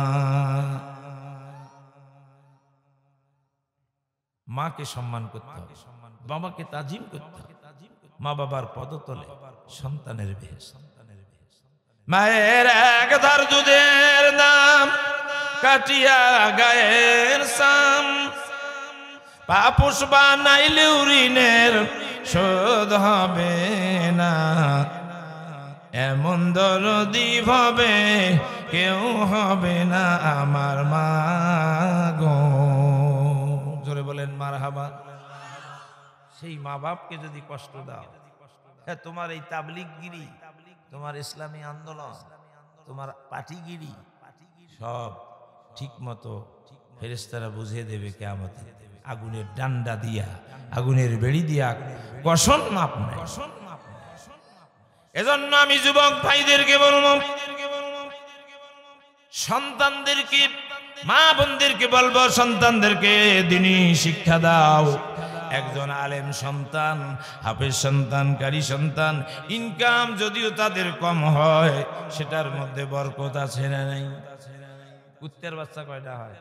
মাকে সম্মান করতে হবে, বাবাকে তাজিম করতে হবে, মা বাবার পদতলে সন্তানের বেহেশত। মায়ের এক ধার দুধের দাম কাটিয়া গায়ের সাম, পাপোশ বানাইলেও ঋণের শোধ হবে না, এমন দরদি হবে কেউ হবে না আমার মা গো। জোরে বলেন মারহাবা। সেই মা বাপকে যদি কষ্ট দাও, তোমার এই তাবলিগগিরি, তোমার ইসলামী আন্দোলন, তোমার পার্টিগিরি সব ঠিক মতো ফেরেশতারা বুঝিয়ে দেবে কিয়ামতে, আগুনের ডান্ডা দিয়া, আগুনের বেড়ি দিয়া কসন মাপ নাই। এজন্য আমি যুবক ভাইদেরকে বলবো, সন্তানদেরকে, মা বোনদেরকে বলবো, সন্তানদেরকে দ্বীনি শিক্ষা দাও। একজন আলেম সন্তান, হাফেজ সন্তান, কারি সন্তান, ইনকাম যদিও তাদের কম হয়, সেটার মধ্যে বরকত আছে না নাই? কুত্তের বাচ্চা কয়টা হয়?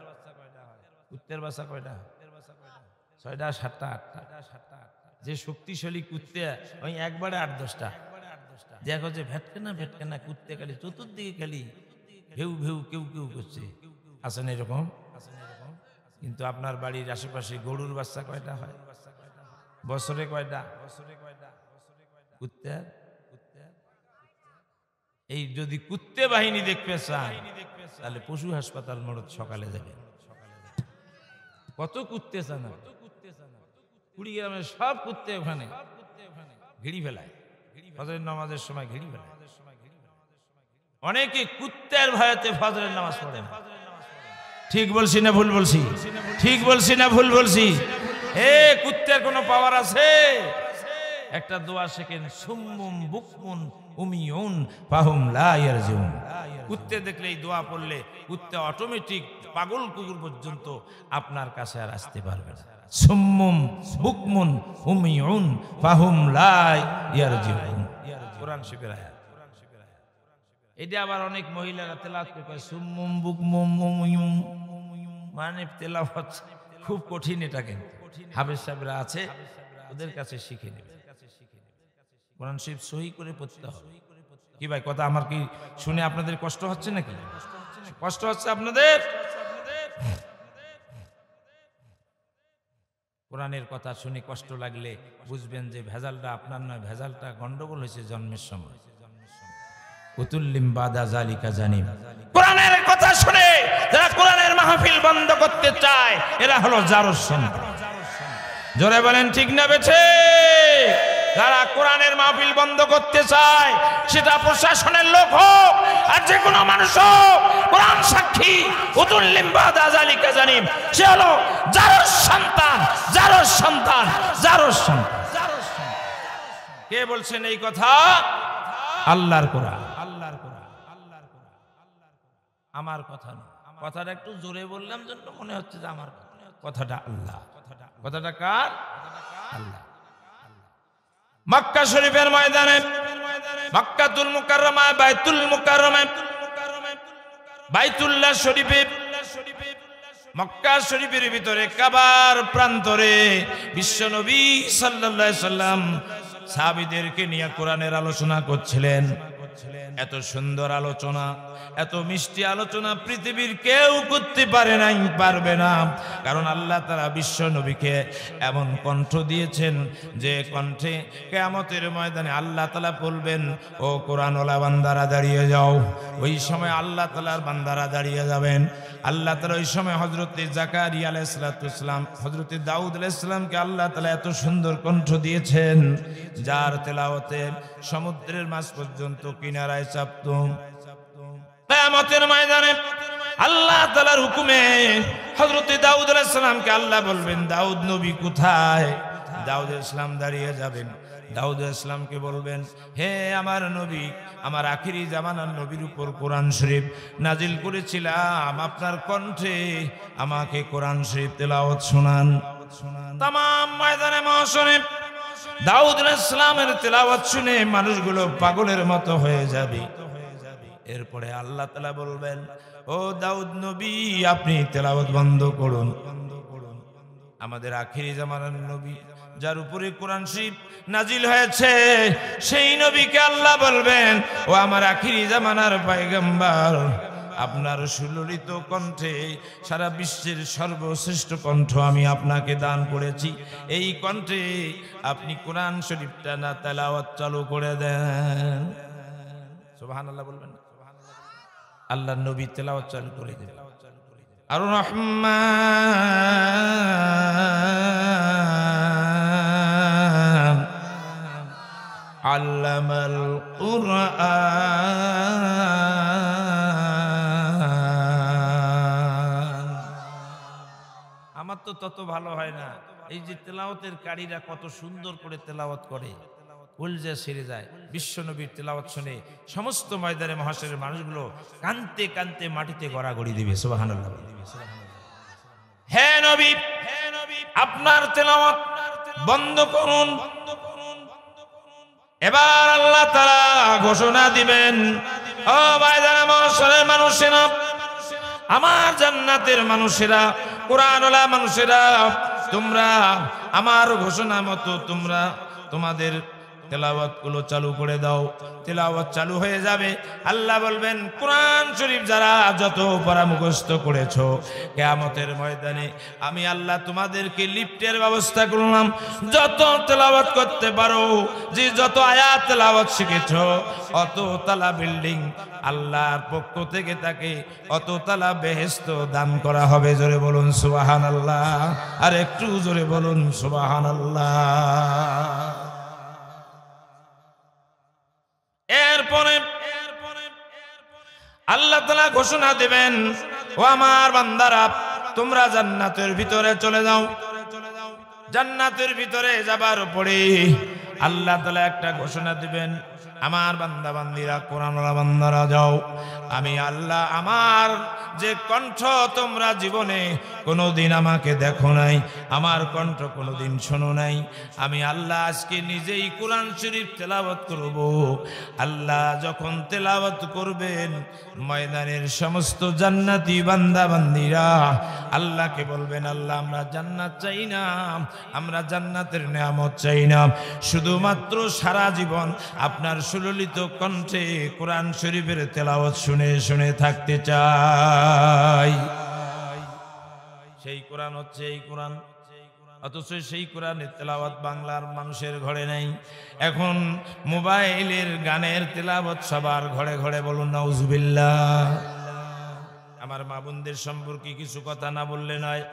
কুত্তের বাচ্চা কয়টা? 6টা 7টা 8টা। যে শক্তিশালী কুত্তে ওই একবারে 8-10টা। দেখো যে ভেটকে না কুত্তে খালি চতুর্দিকে খালি ভেউ ভেউ কেউ কেউ করছে, আছেন এরকম? কিন্তু আপনার বাড়ির আশেপাশে গরুর বাচ্চা কয়টা হয়? বছরে কয়টা? কুত্তে। এই যদি কুত্তে বাহিনী দেখতে চান তাহলে পশু হাসপাতাল মোড় সকালে যাবেন। কত কুত্তে চান? কুড়িগ্রামের সব কুত্তে ওখানে ঘিড়ি ফেলায়, ফজরের নামাজের সময় ঘিড়ি ফেলায়। অনেকে কুত্তের ভয়তে ফজরের নামাজ পড়ে না। ঠিক বলছি না ভুল বলছি? ঠিক বলছি না ভুল বলছি? এ কুত্তের কোনো পাওয়ার আছে? একটা দোয়া শেখেন, সুম্মুম বুকমুন উমিয়ুন ফাহুম লা ইয়ারজুন। কুত্তে দেখলে এই দোয়া পড়লে কুত্তে অটোমেটিক পাগল কুকুর পর্যন্ত আপনার কাছে আর আসতে পারবে না। সুম্মুম বুকমুন উমিয়ুন ফাহুম লা ইয়ারজুন, কোরআন শরীফের আয়াত। এটা আবার অনেক মহিলারা তেলাওয়াত করে, সুম্মুম বুকমুম উমিয়ুন, মানে তেলাওয়াত খুব কঠিন। এটা কিন্তু হাফেজ সাহেবরা আছে, ওদের কাছে শিখে নেবে। কোরআন শরীফ সহি করে পড়তে হবে। কি ভাই কথা আমার কি শুনে আপনাদের কষ্ট হচ্ছে নাকি? কষ্ট হচ্ছে আপনাদের? কোরআনের কথা শুনে কষ্ট লাগলে বুঝবেন যে ভেজালটা আপনার নয়, ভেজালটা গন্ডগোল হয়েছে জন্মের সময়। কুতুল্লিম বাদা জালিকা জানিম। কোরআনের কথা শুনে যারা কোরআনের মাহফিল বন্ধ করতে চায় এরা হলো জারজ সন্তান। জোরে বলেন ঠিক না বেঠে? যারা কোরআনের মাহফিল বন্ধ করতে চায়, সেটা প্রশাসনের লোক হোক আর যে কোনো মানুষ হোক, কোরআন সাক্ষী কুতুল্লিম বাদা জালিকা জানিম, সে হলো জারজ সন্তান, জারজ সন্তান, জারজ সন্তান। কে বলছেন এই কথা? আল্লাহর কোরআন। আমার কথা না, কথাটা একটু জোরে বললাম জন্য মনে হচ্ছে যে আমার কথাটা আল্লাহ। কথাটা কার? আল্লাহ। মক্কা শরীফের ময়দানে, মক্কাতুল মুকাররমায়, বাইতুল মুকাররমায়, বাইতুল্লাহ শরীফে, মক্কা শরীফের ভিতরে কাবার প্রান্তরে বিশ্বনবী সাল্লাল্লাহু আলাইহি সাল্লাম সাহাবীদেরকে নিয়ে কোরআনের আলোচনা করছিলেন। এত সুন্দর আলোচনা, এত মিষ্টি আলোচনা পৃথিবীর কেউ করতে পারে নাই, পারবে না। কারণ আল্লাহ তাআলা বিশ্ব নবীকে এমন কণ্ঠ দিয়েছেন যে কণ্ঠে কিয়ামতের ময়দানে আল্লাহ তাআলা বলবেন, ও কোরআনওয়ালা বান্দারা দাঁড়িয়ে যাও। ওই সময় আল্লাহ তাআলার বান্দারা দাঁড়িয়ে যাবেন। আল্লাহ তাআলা ওই সময় হযরতে জাকারিয়া আলাইহিস সালাম, হযরতে দাউদ আলাইহিস সালামকে আল্লাহ তাআলা এত সুন্দর কণ্ঠ দিয়েছেন যার তেলাওয়াতে সমুদ্রের মাঝ পর্যন্ত কিনারায় চাপত। কিয়ামতের ময়দানে আল্লাহ তাআলার হুকুমে হযরতে দাউদ আলাইহিস সালামকে আল্লাহ বলবেন, দাউদ নবী কোথায়? দাউদ আলাইহিস সালাম দাঁড়িয়ে যাবেন। দাউদ আলাইহিস সালামকে বলবেন, হে আমার নবী, আমার আখিরি জামানার নবীর উপর কোরআন শরীফ নাজিল করেছিলাম, আপনার কণ্ঠে আমাকে কোরআন শরীফ তেলাওয়াত শোনান। তামাম ময়দানে মহাশনে দাউদ আলাইহিস সালামের তেলাওয়াত শুনে মানুষগুলো পাগলের মতো হয়ে যাবে। এরপরে আল্লাহ তাআলা বলবেন, ও দাউদ নবী, আপনি তেলাওয়াত বন্ধ করুন। আমাদের আখিরি জামানার নবী যার উপরে কোরআন শরীফ নাজিল হয়েছে, সেই নবীকে আল্লাহ বলবেন, ও আমার আখিরি জামানার পয়গম্বর, আপনার সুললিত কণ্ঠে সারা বিশ্বের সর্বশ্রেষ্ঠ কণ্ঠ আমি আপনাকে দান করেছি। এই কণ্ঠে আপনি কোরআন শরীফটা না তেলাওয়াত চালু করে দেন। সুবহানাল্লাহ বলবেন না? আল্লাহর নবী তেলাওয়াত চালু করে দেন। আর রহমান আল্লামাল কুরআন। আমার তো তত ভালো হয় না, এই যে তেলাওয়াতের কারীরা কত সুন্দর করে তেলাওয়াত করে, কলজা ছেড়ে যায়। বিশ্বনবীর তেলাওয়াত শুনে সমস্ত ময়দানে মহাশয়ের মানুষগুলো কানতে কানতে মাটিতে গড়াগড়ি দিবে। সুবহানাল্লাহ। হে নবী, আপনার তেলাওয়াত বন্ধ করুন। এবার আল্লাহ তাআলা ঘোষণা দিবেন, ও ময়দানে মহাশয়ের মানুষেরা, আমার জান্নাতের মানুষেরা, কোরআনওয়ালা মানুষেরা, তোমরা আমার ঘোষণা মতো তোমরা তোমাদের তেলাওয়াত গুলো চালু করে দাও। তেলাওয়াত চালু হয়ে যাবে। আল্লাহ বলবেন, কোরআন শরীফ যারা যত পারা মুখস্থ করেছো, কিয়ামতের ময়দানে আমি আল্লাহ তোমাদেরকে লিফটের ব্যবস্থা করলাম। যত তেলাওয়াত করতে পারো, যে যত আয়াত তেলাওয়াত শিখেছো, অত তালা বিল্ডিং আল্লাহর পক্ষ থেকে তাকে অত তালা বেহেশত দান করা হবে। জোরে বলুন সুবহানাল্লাহ। আর একটু জোরে বলুন সুবহানাল্লাহ। এরপরে আল্লাহ তাআলা ঘোষণা দেবেন, ও আমার বান্দারা, তোমরা জান্নাতের ভিতরে চলে যাও। জান্নাতের ভিতরে যাবার পরে আল্লাহ তাআলা একটা ঘোষণা দিবেন, আমার বান্দা বান্দিরা, কোরআনওয়ালা বান্দারা যাও। আমি আল্লাহ আমার যে কণ্ঠ তোমরা জীবনে কোনোদিন আমাকে দেখো নাই, আমার কণ্ঠ কোনোদিন শোনো নাই, আমি আল্লাহ আজকে নিজেই কোরআন শরীফ তেলাওয়াত করব। আল্লাহ যখন তেলাওয়াত করবেন, ময়দানের সমস্ত জান্নাতি বান্দা বান্দিরা আল্লাহকে বলবেন, আল্লাহ আমরা জান্নাত চাই না, আমরা জান্নাতের নেয়ামত চাই না, শুধুমাত্র সারা জীবন আপনার সুললিত কণ্ঠে কোরআন শরীফের তেলাওয়াত শুনে শুনে থাকতে চাই। সেই কোরআন হচ্ছে এই কোরআন, অথচ সেই কোরআনের তেলাওয়াত বাংলার মানুষের ঘরে নেই। এখন মোবাইলের গানের তেলাওয়াত সবার ঘরে ঘরে। বলুন নাউজুবিল্লাহ। আমার মা বোনদের সম্পর্কে কিছু কথা না বললে নয়,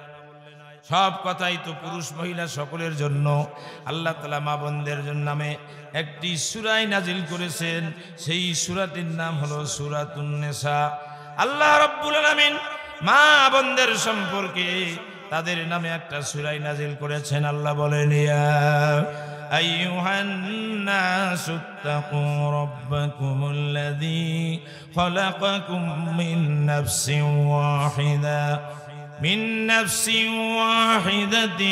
সব কথাই তো পুরুষ মহিলা সকলের জন্য। আল্লাহ তাআলা মা বোনদের নামে একটি সূরা নাজিল করেছেন, সেই সূরাটির নাম হলো সূরাতুন নিসা। আল্লাহ রাব্বুল আলামিন মা বোনদের সম্পর্কে তাদের নামে একটা সূরা নাজিল করেছেন। আল্লাহ বলেন, ইয়া আইয়ুহান নাসুত্তাকু রাব্বাকুমুল্লাযী খালাকাকুম মিন নাফসিন ওয়াহিদা من نفس واحدة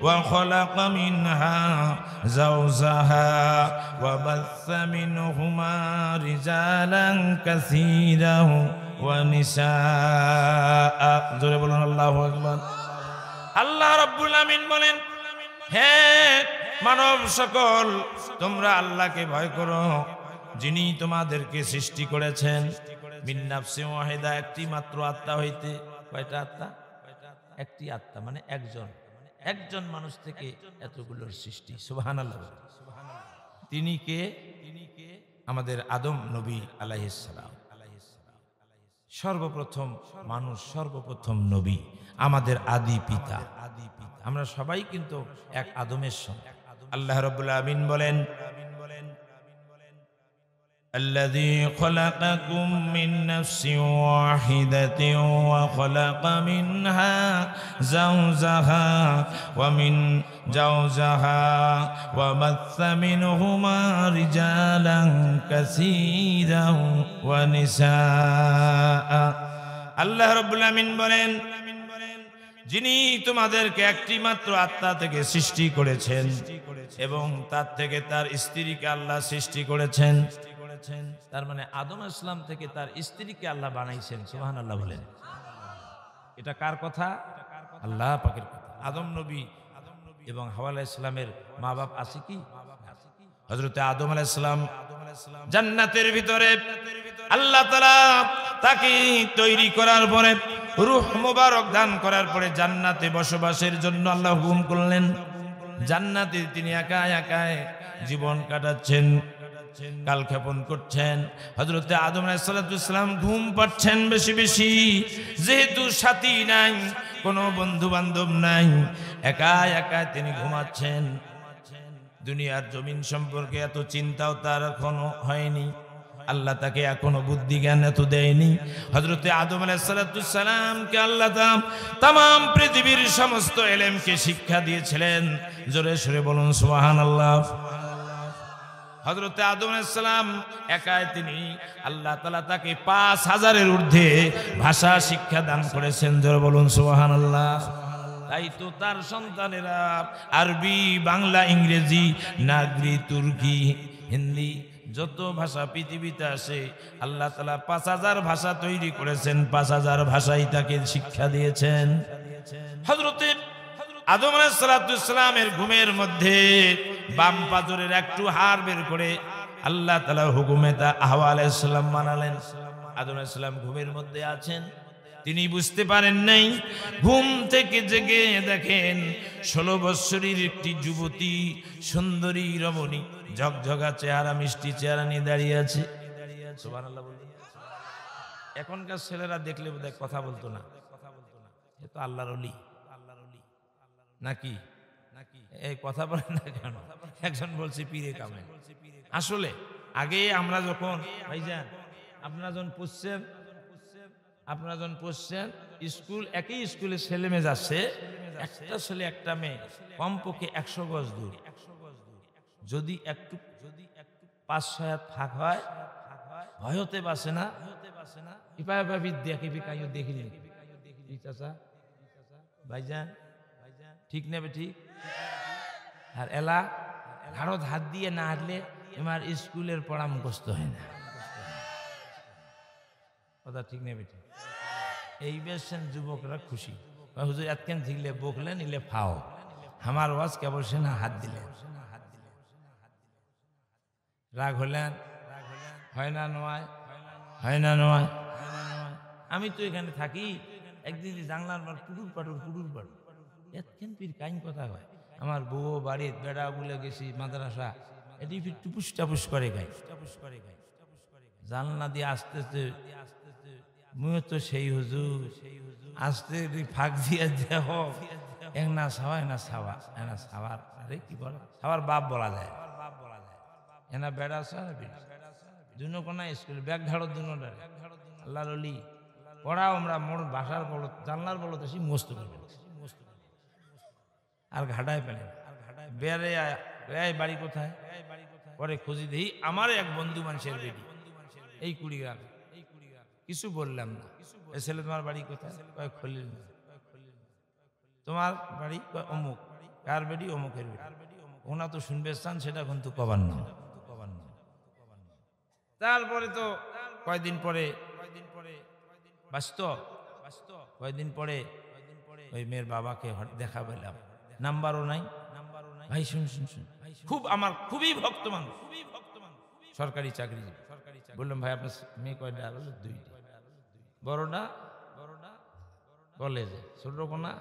وخلق منها زوجها وبث منهما رجالا كثيرا ونساء। জোরে বলুন আল্লাহু আকবার। আল্লাহ রাব্বুল আমিন বলেন, হে মানব সকল, তোমরা আল্লাহকে ভয় করো, যিনি তোমাদেরকে সৃষ্টি করেছেন মিন নাফসিন ওয়াহিদা, একটি মাত্র আত্মা হইতে। কয়টা আত্মা? একটি আত্মা, মানে একজন মানুষ থেকে এতগুলোর সৃষ্টি। সুবহানাল্লাহ। তিনি কে? আমাদের আদম নবী আলাইহিস সালাম, সর্বপ্রথম মানুষ, সর্বপ্রথম নবী, আমাদের আদি পিতা। আমরা সবাই কিন্তু এক আদমের সন্তান। আল্লাহ রাব্বুল আমিন বলেন, الذي خلقكم من نفس واحدة وخلق منها زوجها ومن زوجها وبث منهما رجالا كثيرا ونساء। আল্লাহ রাব্বুল আমিন বলেন, যিনি তোমাদেরকে একটি মাত্র আত্মা থেকে সৃষ্টি করেছেন এবং তার থেকে তার স্ত্রীকে আল্লাহ সৃষ্টি করেছেন। তার মানে আদম আলাইহিস সালাম থেকে তার স্ত্রীকে আল্লাহ বানাইছেন। সুবহানাল্লাহ বলেন। এটা কার কথা? আল্লাহ পাকের কথা। আদম নবী এবং হাওয়া আলাইহিস সালামের মা বাপ আছে কি? হযরতে আদম আলাইহিস সালাম জান্নাতের ভিতরে আল্লাহ তাআলা তাকে তৈরি করার পরে রূহ মুবারক দান করার পরে জান্নাতে বসবাসের জন্য আল্লাহ হুকুম করলেন। জান্নাতে তিনি একা একা জীবন কাটাচ্ছেন, কালক্ষেপণ করছেন। হযরতে আদম আলাইহিস সালাম ঘুম পাচ্ছেন বেশি বেশি, যেহেতু সাথী নাই, কোনো বন্ধু বান্ধব নাই, একা একা তিনি ঘুমাচ্ছেন। দুনিয়ার জমিন সম্পর্কে এত চিন্তাও তার এখনো হয়নি, আল্লাহ তাকে এখনো বুদ্ধি জ্ঞান এত দেয়নি। হযরতে আদম আলাইহিস সালামকে আল্লাহ তামাম পৃথিবীর সমস্ত ইলমকে শিক্ষা দিয়েছিলেন। জোরে সরে বলুন সুবহানাল্লাহ। হযরতে আদম আলাইহিস সালাম একাই তিনি, আল্লাহ তাআলা তাকে 5000-এর ঊর্ধ্বে ভাষা শিক্ষা দান করেছেন। জোরে বলুন সুবহানাল্লাহ। তাই তো তার সন্তানেরা আরবি, বাংলা, ইংরেজি, নাগরি, তুর্কি, হিন্দি, যত ভাষা পৃথিবীতে আসে আল্লাহ তাআলা 5000 ভাষা তৈরি করেছেন। 5000 ভাষাই তাকে শিক্ষা দিয়েছেন। হযরতে আদম আলাইহিস সালামের ঘুমের মধ্যে বাম পাজরের একটু হাড় বের করে আল্লাহ তাআলা হুকুমে তা হাওয়া আলাইহিস সালাম বানালেন। আদম আলাইহিস সালাম ঘুমের মধ্যে আছেন, তিনি বুঝতে পারেন নাই। ঘুম থেকে জেগে দেখেন 16 বৎসরের একটি যুবতী, সুন্দরী রমণী, ঝকঝকা চেহারা, মিষ্টি চেহারা নিয়ে দাঁড়িয়ে আছে। সুবহানাল্লাহ বলবেন। এখনকার ছেলেরা দেখলে বোধহয় কথা বলতো না, এ তো আল্লাহর ওলি নাকি এই কথা বলেন না কেন? একজন বলছে পীরে কামে। আসলে আগে আমরা যখন ভাইজান আপনারা যখন পড়ছেন স্কুল, একই স্কুলে ছেলে মেয়ে যাচ্ছে, একটা ছেলে একটা মেয়ে কমপক্ষে 100 গজ দূর, যদি একটু 5-6 হাত ফাঁক হয় ভয় হতে পারছে না। দেখিনি চাচা ভাইজান, ঠিক নেবে ঠিক। আর এলা ভারত হাত দিয়ে না হাঁটলে আমার স্কুলের পড়া মুখস্থ হয় না, কথা ঠিক নেবে ঠিক। এই বেশেন যুবকরা খুশি, হুজুর এতক্ষণ ঠিকলে বকলে নিলে ফাও, আমার ওয়াজ কেবল সে না হাত দিলে। রাগ হলেন, হয় না নয়, হয় না নয়। আমি তো এখানে থাকি, একদিন জানলার মার পুটুর পাটুর এতক্ষণ পীর কাইন কথা হয়। আমার বউ বাড়ির বেড়া বলে গেছি মাদ্রাসা, এটি ফির টুপুস টাপুস করে গাই, জানলা দিয়ে আস্তে আস্তে মুয়ে তো সেই হুজুর আস্তে ফাঁক দিয়ে দেহ এক না সাওয়া না সাওয়া এনা সাওয়ার, আরে কি বলে সাওয়ার বাপ বলা যায়, এনা বেড়া দুনো কোনা স্কুল ব্যাগ ঝাড়ো দুনোটা আল্লাহর ওলি পড়াও। আমরা মোর বাসার বলো জানলার বলো তো মস্ত করবে আর ঘাটায় পেলে বেড়ে বাড়ি কোথায় পরে খুঁজি দিই। আমার এক বন্ধু মানুষের বেটি এই কুড়িগ্রাম, কিছু বললাম না। এ ছেলে তোমার বাড়ি কোথায়? খলিল। তোমার বাড়ি অমুক, কার বেটি? অমুকের বেটি। ওনা তো শুনবে চান, সেটা কিন্তু কবার না। তারপরে তো কয়দিন পরে কয়দিন পরে ওই মেয়ের বাবাকে দেখা পেলাম, নাম্বারও নাই। ভাই শুন, খুব আমার খুবই ভক্ত মানুষ, সরকারি চাকরি। বললাম ভাই আপনার মেয়ে কয়টা? বললো 2টি। বড়টা কলেজে, ছোট কোনা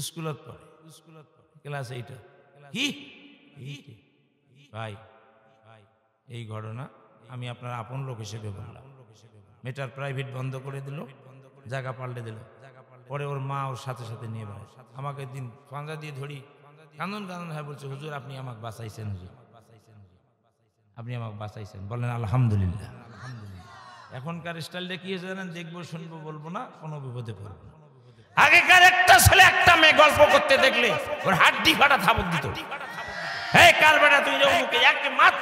স্কুলত পড়ে, ক্লাস 8। ভাই এই ঘটনা আমি আপনার আপন লোক হিসেবে বললাম। মেয়েটার প্রাইভেট বন্ধ করে দিল, জায়গা পাল্টে দিল। পরে ওর মা ওর সাথে সাথে নিয়ে বেড়ায়। আমাকে দিন পাঞ্জা দিয়ে ধরি, কান্দন হয়, বলছে হুজুর আপনি আমাকে বাঁচাইছেন, হুজুর আপনি আমাকে বাঁচাইছেন। বলেন আলহামদুলিল্লাহ। এখনকার স্টাইলটা কি জানেন? দেখবো, শুনবো, বলবো না, কোনো বিপদে পড়বো না। আগেকার একটা ছেলে একটা মেয়ে গল্প করতে দেখলে ওর হাড্ডি ফাটা থাপড় দিত। এই কার বেটা তুই মুখে একে মার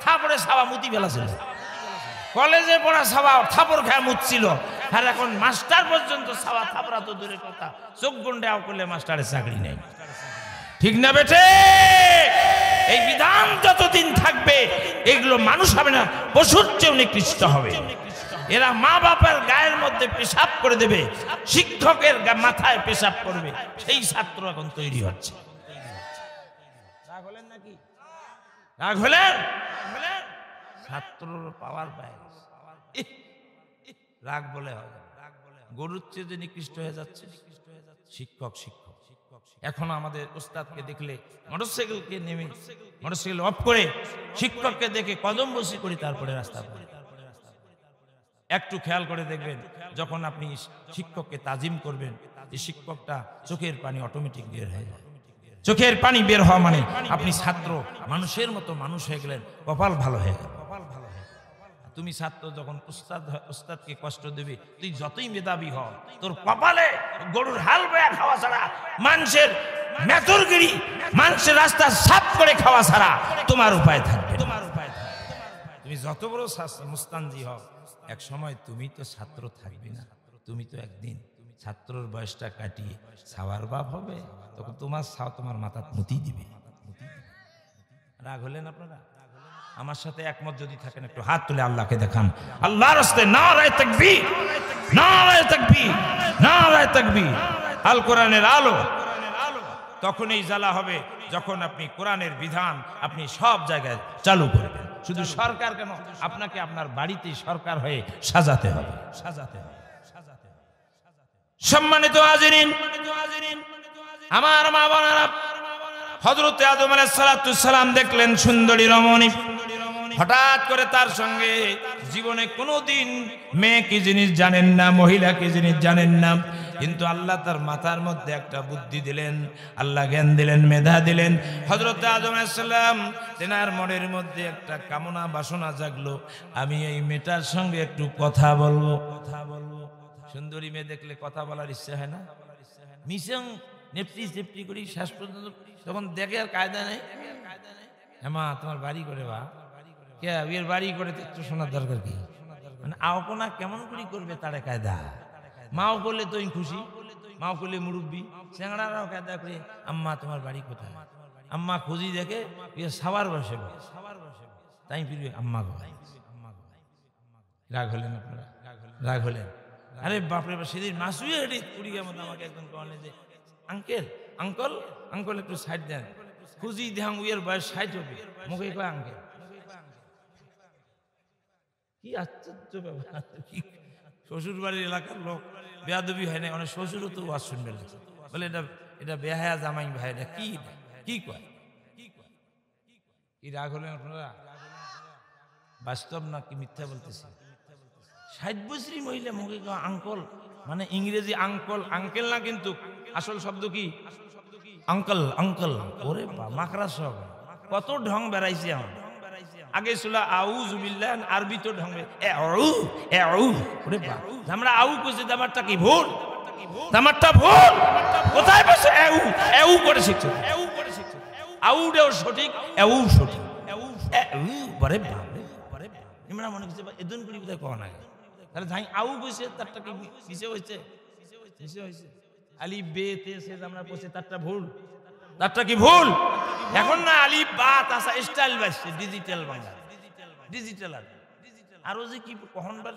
থাপড়ে সাবা মুতি ফেলাছিল। কলেজে পড়া সাবা থাপড় খায় মুতছিল, আর এখন মাস্টার পর্যন্ত সাবা থাপড়া তো দূরের কথা, চোখ গন্ডে করলে মাস্টারের চাকরি নেই। ঠিক না বেটে? এই বিধান যতদিন থাকবে এগুলো মানুষ হবে না, পশুর চেয়ে নিকৃষ্ট হবে। এরা মা বাবার গায়ের মধ্যে পেশাব করে দেবে, শিক্ষকের মাথায় পেশাব করবে, সেই ছাত্র এখন তৈরি হচ্ছে। রাগ হলেন নাকি? রাগ হলেন? ছাত্র পাওয়ার পায় রাগ বলে হবে, গরুর চেয়ে যে নিকৃষ্ট হয়ে যাচ্ছে। শিক্ষক এখন আমাদের উস্তাদকে দেখলে মোটরসাইকেলকে নেমে মোটরসাইকেল অফ করে শিক্ষককে দেখে কদম বসি করি, তারপরে রাস্তা পড়ে। একটু খেয়াল করে দেখবেন, যখন আপনি শিক্ষককে তাজিম করবেন, এই শিক্ষকটা চোখের পানি অটোমেটিক বের হয়ে যায়। চোখের পানি বের হওয়া মানে আপনি ছাত্র মানুষের মতো মানুষ হয়ে গেলেন, কপাল ভালো হয়ে গেল। তুমি ছাত্র যখন উস্তাদকে কষ্ট দেবে, তুই যতই মেধাবী হ, তোর কপালে গরুর হাল বয়া খাওয়া ছাড়া, মানুষের মেথরগিরি, মানুষের রাস্তা সাফ করে খাওয়া ছাড়া তোমার উপায় থাকবে। তুমি যত বড় মুস্তানজি হও, এক সময় তুমি তো ছাত্র থাকবে না। তুমি তো একদিন ছাত্রর বয়সটা কাটিয়ে ছাওয়ার বাপ হবে, তখন তোমার মাথা মুতি দিবে। রাগ হলেন আপনারা? আমার সাথে একমত যদি থাকেন একটু হাত তুলে আল্লাহকে দেখান। আল্লাহর রাস্তায় নারায়ে তাকবীর, নারায়ে তাকবীর, নারায়ে তাকবীর। আল কোরআনের আলো তখনই জ্বালা হবে যখন আপনি কোরআনের বিধান আপনি সব জায়গায় চালু করবেন। শুধু সরকার কেন, আপনাকে আপনার বাড়িতেই সরকার হয়ে সাজাতে হবে। সম্মানিত হাজিরিন, আমার মা বোনেরা, হযরত আদম আলাইহিস সালাম দেখলেন সুন্দরী রমণী। হঠাৎ করে তার সঙ্গে জীবনে কোনোদিন মেয়ে কি জিনিস জানেন না, মহিলা কি জিনিস জানেন না, কিন্তু আল্লাহ তার মাথার মধ্যে একটা বুদ্ধি দিলেন, আল্লাহ জ্ঞান দিলেন, মেধা দিলেন। হযরত আদম আলাইহিস সালাম তেনার মনের মধ্যে একটা কামনা বাসনা জাগলো, আমি এই মেয়েটার সঙ্গে একটু কথা বলবো। সুন্দরী মেয়ে দেখলে কথা বলার ইচ্ছা হয় না? মিশং নেপটি সেপটি করি শেষ পর্যন্ত তখন দেখে আর কায়দা নেই। হ্যাঁ, তোমার বাড়ি করে বা কে বিয়ের বাড়ি করে তো শোনার দরকার কি? মানে আওপনা কেমন করি করবে তারে কায়দা। মাও করলে তো খুশি, মাও করলে মুরব্বী, চেংড়ারাও কায়দা করে আম্মা তোমার বাড়ি কোথায়? আম্মা খুঁজি দেখে সাবার বসে তাই ফিরবে আম্মা ভাই। রাগ হলেন আপনারা? রাগ হলেন? আরে বাপরে বাপ, সেদিন মাসুয়ে হেঁটে কুড়িয়ার মধ্যে আমাকে একজন কলে যে আঙ্কেল আঙ্কল আঙ্কল একটু সাইড দেন, খুঁজি দেখাং উইয়ের বয়স 60 হবে, মুখে কয় আঙ্কেল। কি আশ্চর্য ব্যাপার! শ্বশুর বাড়ির এলাকার লোক বেয়াদবি হয় না, অনেক শ্বশুরও তো ওয়াজ শুনবে বলে এটা বেহায়া জামাই ভাই, এটা কি কয়? কি রাগ হলেন আপনারা? বাস্তব না কি মিথ্যা বলতেছি? 60 বছরই মহিলা মুখে কয় আঙ্কল, মানে ইংরেজি আঙ্কল আঙ্কেল না, কিন্তু আসল শব্দ কি আঙ্কল আঙ্কল। ওরে মাকড়া সব কত ঢং বেড়াইছে আমার। আগে ছিল আউযু বিল্লাহ, আরবি তো ঢং আমরা আউ কইছি, দামারটা কি ভুল, দামারটা ভুল। কোথায় বসে এউ করে শিখছো? আউটাও সঠিক, এউ সঠিক। বরে আমরা মনে করছি এদিন করি বোধহয় কখন আগে, তাহলে যাই আউ কইছে তারটা কি কিসে হয়েছে? আলিফ বে তে সে আমরা পড়ছি, তারটা ভুল, তারটা কি ভুল? এখন না আলিফ বা তাসা স্টাইল বাসছে, ডিজিটাল বাংলা, ডিজিটাল আরো যে কি কখন বার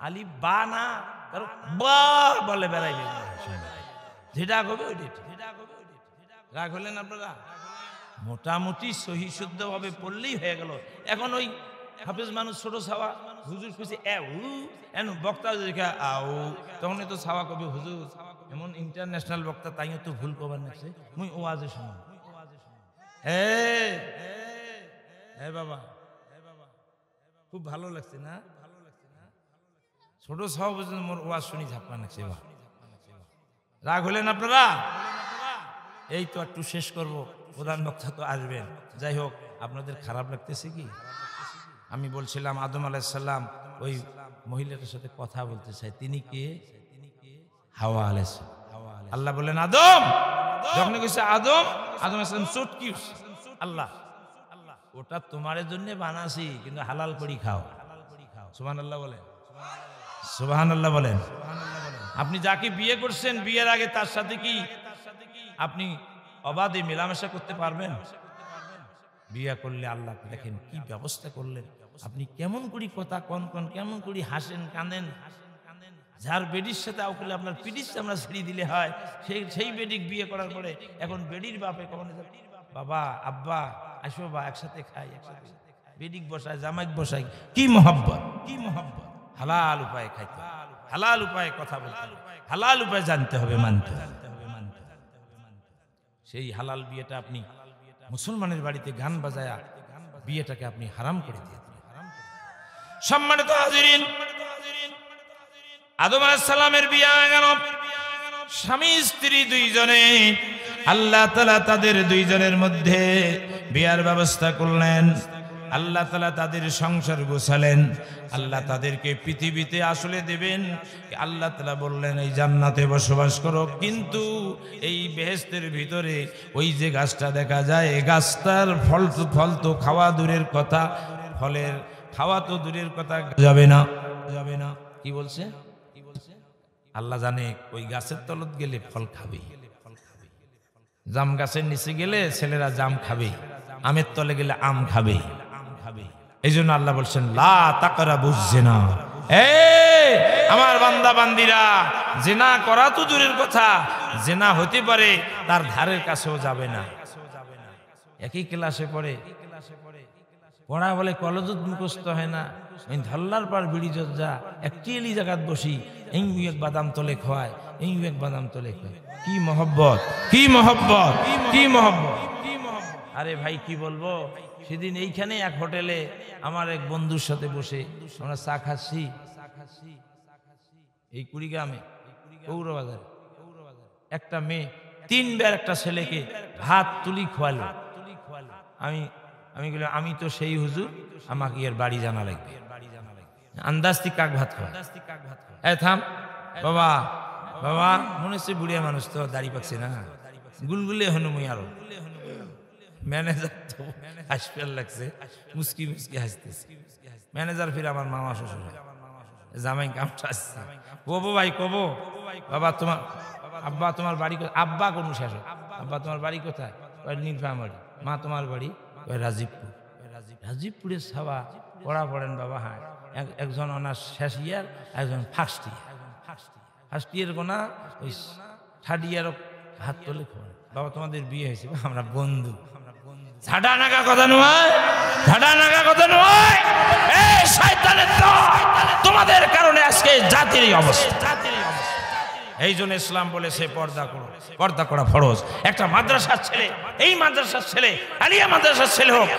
আলিফ বা না কারো বা বলে বেড়াইবে, যেটা হবে ওইটা। রাগ হলেন আপনারা? মোটামুটি সহি শুদ্ধ ভাবে পড়লেই হয়ে গেল। এখন ওই হাফেজ মানুষ ছোট ছাওয়া হুজুর খুশি এন বক্তা দেখে আউ, তখন তো ছাওয়া কবি হুজুর এমন ইন্টারন্যাশনাল বক্তা, তাই তো ভুল কবার নাকছে মুই ওয়াজে শুনুন। বাবা খুব ভালো লাগছে না? ছোট ছাওয়া পর্যন্ত মোর ওয়াজ শুনি ঝাপা নাকছে। রাগ হলেন আপনারা? এই তো একটু শেষ করব, প্রধান বক্তা তো আসবেন। যাই হোক, আপনাদের খারাপ লাগতেছে কি? আমি বলছিলাম আদম আলাইহিস সালাম ওই মহিলাটার সাথে কথা বলতে চাই। তিনি কে? হাওয়া আলাইহিস সালাম। আল্লাহ বলেন আদম, যখন কইছে আদম, আদম আলাইহিস সালাম চটকি আল্লাহ ওটা তোমার জন্য বানাছি, কিন্তু হালাল করি খাও। সুবহানাল্লাহ বলেন, সুবহানাল্লাহ বলেন। আপনি যাকে বিয়ে করছেন, বিয়ের আগে তার সাথে কি আপনি অবাধে মেলামেশা করতে পারবেন? বিয়ে করলে আল্লাহ দেখেন কি ব্যবস্থা করলেন। আপনি কেমন করি কথা কন, কেমন করি হাসেন কাঁদেন। যার বেডির সাথে আউকলে আপনার পিডিস আমরা ছেড়ে দিলে হয়, সেই বেডিক বিয়ে করার পরে এখন বেডির বাপে কখন বাবা আব্বা আসো বা একসাথে খাই, একসাথে বেডিক বসায়, জামাইক বসাই। কি মহব্বত, কি মহব্বত! হালাল উপায়ে খাইতে হবে, হালাল উপায়ে কথা বলতে হবে, হালাল উপায়ে জানতে হবে, মানতে হবে। সেই হালাল বিয়েটা আপনি মুসলমানের বাড়িতে গান বাজায়া বিয়েটাকে আপনি হারাম করে দিয়েছেন। সম্মানিত হাজিরিন, আদম আলাইহিস সালামের বিয়ে হয়ে গেল, স্বামী স্ত্রী দুইজনে। আল্লাহ তাআলা তাদের দুইজনের মধ্যে বিয়ার ব্যবস্থা করলেন। আল্লাহ তাআলা তাদের সংসার গোছালেন। আল্লাহ তাদেরকে পৃথিবীতে আসলে দেবেন। আল্লাহ তাআলা বললেন এই জান্নাতে বসবাস করো, কিন্তু এই বেহেশতের ভিতরে ওই যে গাছটা দেখা যায়, এই গাছটার ফল তো খাওয়া দূরের কথা, ফলের খাওয়া তো দূরের কথা, যাবে না, যাবে না। কি বলছে? আল্লাহ জানে ওই গাছের তলত গেলে ফল খাবে, জাম গাছের নিচে গেলে ছেলেরা জাম খাবে, আমের তলে গেলে আম খাবে। এই জন্য আল্লাহ বলছেন লা তাকরাবুজ জিনা। আমার বান্দা বান্দিরা, জিনা করা তো দূরের কথা, জিনা হতে পারে তার ধারের কাছেও যাবে না। একই ক্লাসে পড়ে, পড়া বলে কলেজত মুখস্থ হয় না, ধল্লার পার বিড়ি যা একটি এলি জায়গাত বসি, এই এক বাদাম তলে খোয়ায়, এই এক বাদাম তলে খোয়ায়। কি মহব্বত, কি মহব্বত, কি মহব্বত! আরে ভাই কি বলবো, সেদিন এইখানে এক হোটেলে আমার এক বন্ধুর সাথে বসে আমরা চা খাচ্ছি, এই কুড়িগ্রামে কৌরবাজারে। একটা মেয়ে 3 বার একটা ছেলেকে ভাত তুলি খোয়ালো। আমি বললাম আমি তো সেই হুজুর, আমাকে এর বাড়ি জানা লাগবে। আন্দাজতি কাক ভাত খাওয়া। থাম বাবা, বাবা মনে হচ্ছে বুড়িয়া মানুষ তো, দাড়ি পাকছে না, গুলগুলে হনুমই আরো। ম্যানেজার তো হাসপাতাল লাগছে, মুসকি মুসকি হাসতেছে। ম্যানেজার ফিরে আমার মামা শ্বশুর, জামাই কামটা আসছে। কবো ভাই কবো, বাবা তোমার আব্বা তোমার বাড়ি কোথায়? আব্বা কোন শাসক, আব্বা তোমার বাড়ি কোথায়? নীলফামারী। মা তোমার বাড়ি? রাজীবপুর। রাজীবপুরের সাবা পড়া পড়েন বাবা? হ্যাঁ, একজন অনার্স শেষ ইয়ার, একজন ফার্স্ট ইয়ার। ফার্স্ট ইয়ার গোনা ওই 3rd ইয়ারও হাত তোলে খোয়া। বাবা তোমাদের বিয়ে হয়েছে? আমরা বন্ধু। ঝাড়া নাগা কথা নয়, ঝাড়া নাগা কথা নয়। এই শয়তানের দল, তোমাদের কারণে আজকে জাতির এই অবস্থা। এই জন্য ইসলাম বলেছে পর্দা করো, পর্দা করা ফরজ। একটা মাদ্রাসার ছেলে, এই মাদ্রাসার ছেলে, আলিয়া মাদ্রাসার ছেলে হোক,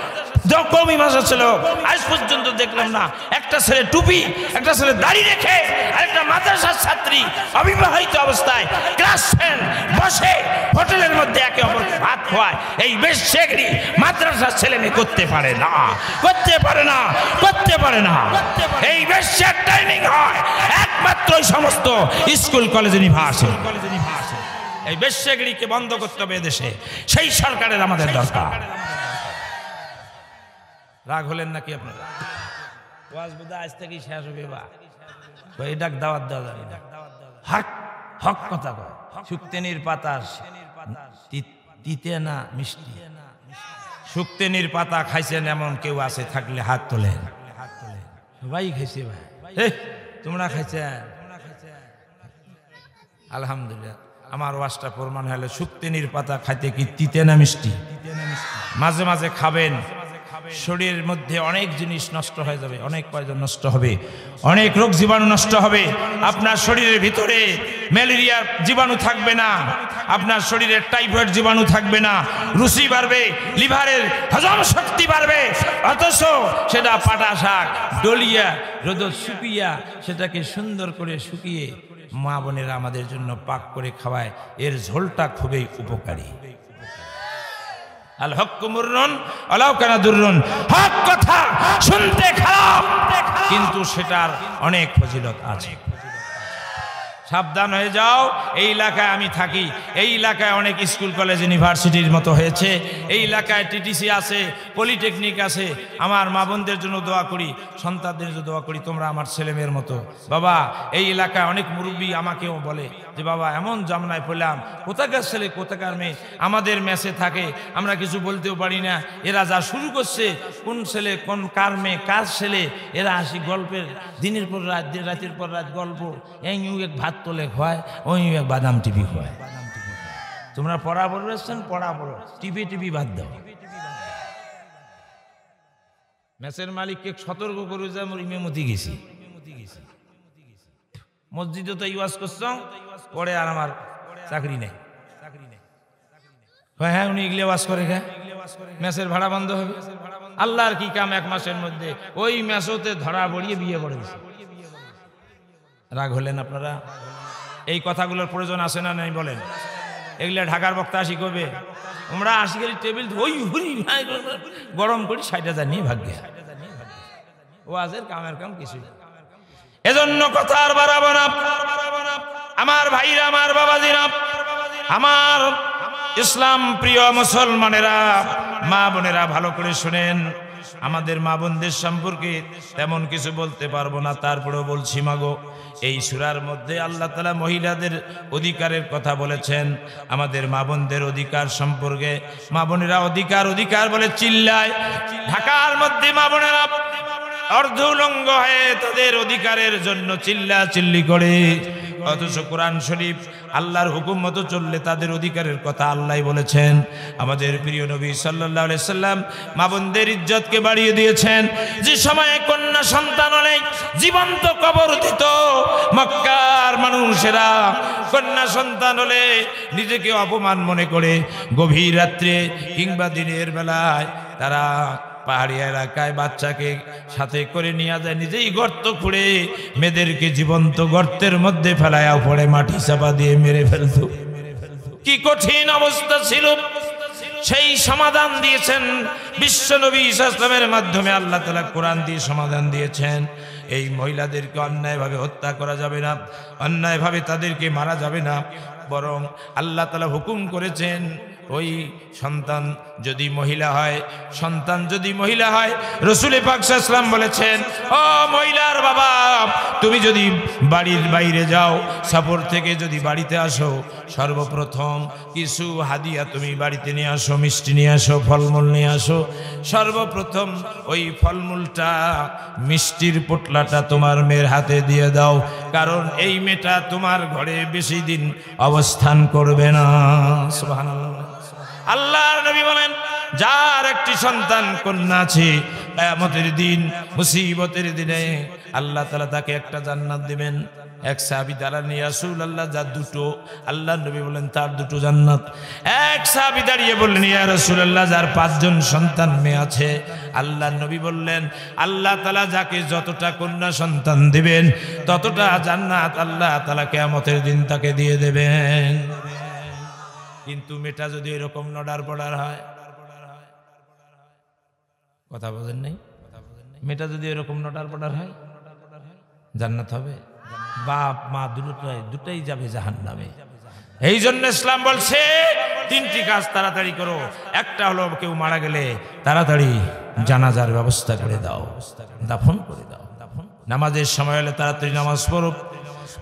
কওমি মাদ্রাসার ছেলে হোক, আজ পর্যন্ত দেখলাম না একটা ছেলে টুপি, একটা ছেলে দাড়ি রেখে আর একটা মাদ্রাসার ছাত্রী অবিবাহিত অবস্থায় ক্লাস ফ্রেন্ড বসে হোটেলের মধ্যে একে অপরকে ভাত খাওয়ায়। এই বেশ্যেগরি মাদ্রাসার ছেলে মেয়ে করতে পারে না, করতে পারে না, করতে পারে না। এই বেশ্যের ট্রেনিং হয় একমাত্র সমস্ত স্কুল কলেজ ইউনিভার্সিটি। এই বেশ্যেগরিকে বন্ধ করতে হবে দেশে, সেই সরকারের আমাদের দরকার। রাগ হলেন নাকি আপনারা? ওয়াজ বোধহয় আজ থেকেই শেষ হবে। বা এই ডাক দাওয়াত দেওয়া যাবে না, হক হক কথা কয়। শুক্তেনির পাতা তিতে না মিষ্টি। শুক্তেনির পাতা খাইছেন এমন কেউ আছে থাকলে হাত তোলেন। সবাই খাইছে ভাই, তোমরা খাইছেন? আলহামদুলিল্লাহ। আমার ওয়াজটা প্রমাণ হলো শুক্তেনির পাতা খাইতে কি তিতে না মিষ্টি? মাঝে মাঝে খাবেন, শরীরের মধ্যে অনেক জিনিস নষ্ট হয়ে যাবে, অনেক পয়জন নষ্ট হবে, অনেক রোগ জীবাণু নষ্ট হবে। আপনার শরীরের ভিতরে ম্যালেরিয়ার জীবাণু থাকবে না, আপনার শরীরে টাইফয়েড জীবাণু থাকবে না, রুচি বাড়বে, লিভারের হজম শক্তি বাড়বে। অথচ সেটা পাটা শাক ডলিয়া রোদ শুকিয়া সেটাকে সুন্দর করে শুকিয়ে মা বোনেরা আমাদের জন্য পাক করে খাওয়ায়। এর ঝোলটা খুবই উপকারী। আল হক মুররুন আলাউ কানা দুররুন। হক কথা শুনতে খারাপ, কিন্তু সেটার অনেক ফজিলত আছে। সাবধান হয়ে যাও। এই এলাকায় আমি থাকি, এই এলাকায় অনেক স্কুল কলেজ ইউনিভার্সিটির মতো হয়েছে, এই এলাকায় টিটিসি আছে, পলিটেকনিক আছে। আমার মা বোনদের জন্য দোয়া করি, সন্তানদের জন্য দোয়া করি, তোমরা আমার ছেলেমেয়ের মতো। বাবা এই এলাকায় অনেক মুরব্বী আমাকেও বলে যে বাবা এমন জামনায় পড়লাম, কোথাকার ছেলে কোথাকার মেয়ে, আমাদের মেসে থাকে, আমরা কিছু বলতেও পারি না। এরা যা শুরু করছে, কোন ছেলে কোন কার মেয়ে কার ছেলে, এরা আসি গল্পের দিনের পর রাত, রাতের পর রাত গল্প। এই এক ভাত তোলে খোয়ায়, ওই এক বাদাম টিভি খোয়ায়। তোমরা পড়া পড়েছেন, পড়া পড়ো, টিভি বাদ দাও। মেসের মালিককে সতর্ক করে যে আমরা ইমামতি গেছি, মসজিদে তো ওয়াজ করছ পরে আর আমার চাকরি নেই। হ্যাঁ উনি এগুলো ওয়াজ করে গে মেসের ভাড়া বন্ধ হবে। আল্লাহর কি কাম, 1 মাসের মধ্যে ওই মেসোতে ধরা পড়িয়ে বিয়ে করে দিছে। রাগ হলেন আপনারা? এই কথাগুলোর প্রয়োজন আছে না নাই বলেন? এগুলা ঢাকার বক্তা আসি করবে, আমরা আসি গেলে টেবিল ওই গরম করি 60,000 নিয়ে ভাগ্যে ওয়াজের কামের কাম কিছু। এজন্য কথা আর বাড়াবো না আমার ভাইরা, আমার বাবাজিরা, আমার ইসলাম প্রিয় মুসলমানেরা, মা বোনেরা, ভালো করে শুনেন। আমাদের মা বোনদের সম্পর্কে তেমন কিছু বলতে পারবো না, তারপরেও বলছি মাগো, এই সূরার মধ্যে আল্লাহ তাআলা মহিলাদের অধিকারের কথা বলেছেন। আমাদের মা বোনদের অধিকার সম্পর্কে মা বোনেরা অধিকার অধিকার বলে চিল্লায়। ঢাকার মধ্যে মা বোনেরা অর্ধ উলঙ্গ হয়ে তাদের অধিকারের জন্য চিল্লা চিল্লি করে, অথচ কোরআন শরীফ আল্লাহর হুকুম মতো চললে তাদের অধিকারের কথা আল্লাহই বলেছেন। আমাদের প্রিয় নবী সাল্লাল্লাহু আলাইহি সাল্লাম মা বোনদের ইজ্জতকে বাড়িয়ে দিয়েছেন। যে সময়ে কন্যা সন্তান হলে জীবন্ত কবর দিত, মক্কার মানুষেরা কন্যা সন্তান হলে নিজেকে অপমান মনে করে গভীর রাত্রে কিংবা দিনের বেলায় তারা পাহাড়ি এলাকায় বাচ্চাকে সাথে করে নিয়ে যায়, নিজেই গর্ত খুঁড়ে মেয়েদেরকে জীবন্ত গর্তের মধ্যে ফেলায়া পড়ে মাটি চাপা দিয়ে মেরে ফেলতো। কি কঠিন অবস্থা ছিল, সেই সমাধান দিয়েছেন বিশ্ব নবী ইসলামের মাধ্যমে। আল্লাহ তাআলা কোরআন দিয়ে সমাধান দিয়েছেন। এই মহিলাদেরকে অন্যায়ভাবে হত্যা করা যাবে না, অন্যায়ভাবে তাদেরকে মারা যাবে না, বরং আল্লাহ তাআলা হুকুম করেছেন ওই সন্তান যদি মহিলা হয়, সন্তান যদি মহিলা হয়, রাসূল পাক সাল্লাল্লাহু আলাইহি ওয়াসাল্লাম বলেছেন, ও মহিলার বাবা, তুমি যদি বাড়ির বাইরে যাও, সফর থেকে যদি বাড়িতে আসো, সর্বপ্রথম কিছু হাদিয়া তুমি বাড়িতে নিয়ে আসো, মিষ্টি নিয়ে আসো, ফলমূল নিয়ে আসো। সর্বপ্রথম ওই ফলমূলটা, মিষ্টির পোটলাটা তোমার মেয়ের হাতে দিয়ে দাও, কারণ এই মেয়েটা তোমার ঘরে বেশি দিন অবস্থান করবে না। সুবহানাল্লাহ। আল্লাহর নবী বলেন, যার একটি সন্তান কন্যা আছে, কিয়ামতের দিন, মুসিবতের দিনে আল্লাহ তাআলা তাকে একটা জান্নাত দিবেন। এক সাহাবী দাঁড়ান, ইয়া রাসূলুল্লাহ, যার দুটো, আল্লাহর নবী বলেন তার দুটো জান্নাত। এক সাহাবী দাঁড়িয়ে বললেন, ইয়া রাসূলুল্লাহ, যার 5 জন সন্তান মেয়ে আছে, আল্লাহর নবী বললেন, আল্লাহ তাআলা যাকে যতটা কন্যা সন্তান দিবেন ততটা জান্নাত আল্লাহ তাআলা কিয়ামতের দিন তাকে দিয়ে দেবেন। কিন্তু মেয়েটা যদি এরকম নডার পড়ার হয়, কথা বলেন নাই, মেয়েটা যদি এরকম নডার পড়ার হয়, জান্নাত হবে? বাপ মা দুটাই যাবে জাহান্নামে। এই জন্য ইসলাম বলছে 3টি কাজ তাড়াতাড়ি করো। একটা হলো, কেউ মারা গেলে তাড়াতাড়ি জানাজার ব্যবস্থা করে দাও, দাফন করে দাও। নামাজের সময় হলে তাড়াতাড়ি নামাজ পড়ো।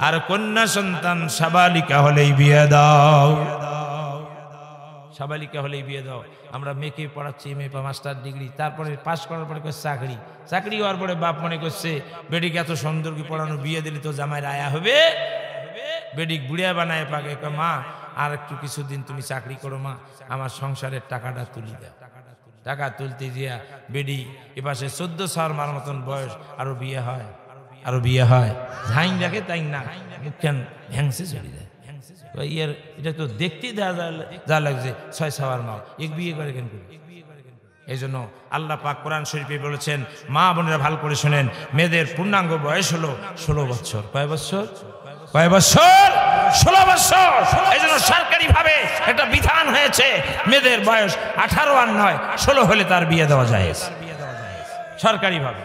আর কন্যা সন্তান সাবালিকা হলেই বিয়ে দাও, সাবালিকা হলেই বিয়ে দাও। আমরা মেয়েকে পড়াচ্ছি, মেয়ে মাস্টার ডিগ্রি, তারপরে পাশ করার পরে করছে চাকরি, চাকরি হওয়ার পরে বাপ মনে করছে বেডিকে এত সুন্দর কি পড়ানো, বিয়ে দিলে তো জামাইয়ের আয়া হবে, বেডিক বুড়িয়া বানায় পাকে, মা আর একটু কিছুদিন তুমি চাকরি করো মা, আমার সংসারের টাকাটা তুলি দাও। টাকা তুলতে গিয়া বেডি এপাশে 14 সাল মার মতন বয়স, আরো বিয়ে হয়, আরো বিয়ে হয়, ঝাইন দেখে তাই না, মুখখান ভ্যাংসে চলে যায়। এটা তো দেখতেই যা লাগছে 6 সাওয়ার মা, এক বিয়ে করে কেন? এই জন্য আল্লাহ পাক কোরআন শরীফে বলেছেন, মা বোনেরা ভালো করে শোনেন, মেয়েদের পূর্ণাঙ্গ বয়স হলো 16 বছর। কয় বছর? কয় বছর? 16 বছর। এই জন্য সরকারি ভাবে একটা বিধান হয়েছে, মেয়েদের বয়স 18 আর নয় 16 হলে তার বিয়ে দেওয়া যায় সরকারি ভাবে।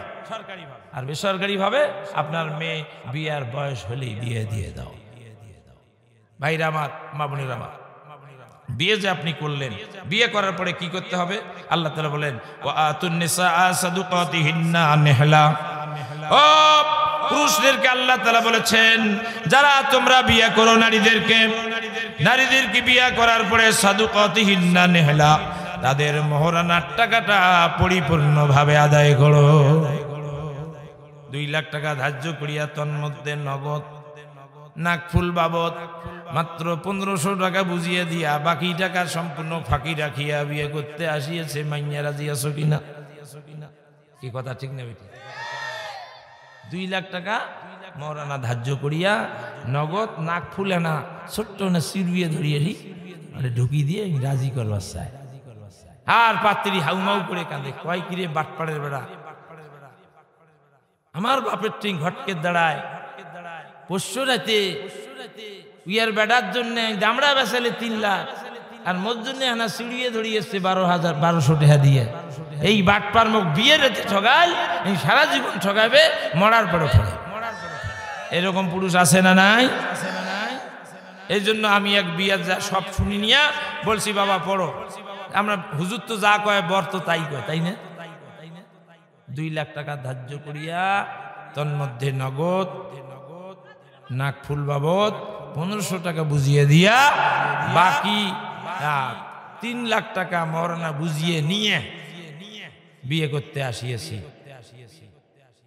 আর বেসরকারি ভাবে আপনার মেয়ে বিয়ার বয়স হলেই বিয়ে দিয়ে দাও। ভাইরা আমার, মা বোনেরা আমার, বিয়ে যে আপনি করলেন, বিয়ে করার পরে কি করতে হবে? আল্লাহ তাআলা বলেন, ওয়া আতুন নিসা সাদুকাতিহিন্না নিহলা। ও পুরুষদেরকে আল্লাহ তাআলা বলেছেন, যারা তোমরা বিয়ে করো নারীদেরকে বিয়ে করার পরে সাদুকাতিহিন্না নিহলা, তাদের মোহরানার টাকাটা পরিপূর্ণভাবে আদায় করো। 2 লাখ টাকা ধার্য করিয়া তন্মধ্যে নগদ, নাকফুল বাবদ মাত্র 1500 টাকা বুঝিয়ে দিয়া বাকি টাকা সম্পূর্ণ ফাঁকি রাখিয়া বিয়ে করতে আসিয়েছে। মাইয়া রাজি আছো কিনা? কি কথা ঠিক না বেটি? 2 লাখ টাকা মহারানা ধার্য করিয়া নগদ নাক ফুলে না ছোট্ট না সিরুয়ে ধরিয়ে ঢুকিয়ে দিয়ে রাজি করবার চায়। আর পাত্রী হাউমাউ করে কাঁদে, কয় কিরে বাটপাড়ের বেড়া, আমার বাপের টিং ঘটকে দাঁড়ায় পরশু রাতে উইয়ার বেড়ার জন্য দামড়া বেসালে 3 লাখ আর মোর জন্য হানা সিঁড়িয়ে ধরিয়েছে 12,000 টাকা দিয়ে। এই বাটপার মুখ বিয়ে রেতে ঠগাল, এই সারা জীবন ঠগাবে, মরার পরে ঠগাবে। এরকম পুরুষ আছে না নাই? এই জন্য আমি এক বিয়ের যা সব শুনি নিয়া বলছি, বাবা পড়ো। আমরা হুজুর তো যা কয় বর তো তাই কয়, তাই না? 2 লাখ টাকা ধার্য করিয়া তন্মধ্যে নগদ নাক ফুল বাবদ 1500 টাকা বুঝিয়ে দিয়া বাকি 3 লাখ টাকা মহারানা বুঝিয়ে নিয়ে বিয়ে করতে আসিয়েছি।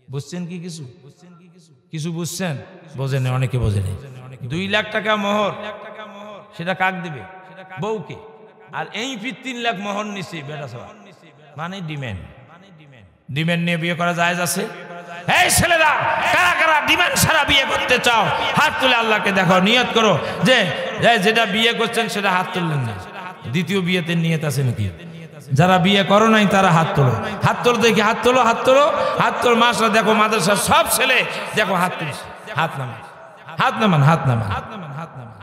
বুঝছেন কি কিছু? কিছু বুঝছেন? বোঝেন, অনেকে বোঝেন। 2 লাখ টাকা মোহর, সেটা কাক দিবে? বউকে। আর এই 3 লাখ মোহর নিছে বেটা সবা, মানে ডিমান্ড। ডিমান্ড নিয়ে বিয়ে করা জায়েজ আছে? এই ছেলেরা, কারা কারা ডিমান্ড ছাড়া বিয়ে করতে চাও হাত তুলে আল্লাহকে দেখো, নিয়ত করো যে যেটা বিয়ে করছেন সেটা হাত তুললেন না। দ্বিতীয় বিয়েতে নিয়ত আছে নাকি? যারা বিয়ে করো নাই তারা হাত তোলো, হাত তোলো দেখি, হাত তোলো, হাত তোলো, হাত তোলো। মাসরা দেখো মাদ্রাসার সব ছেলে দেখো হাত তুলছে, হাত নামান, হাত নামান, হাত নামান, হাত নামান, হাত নামান।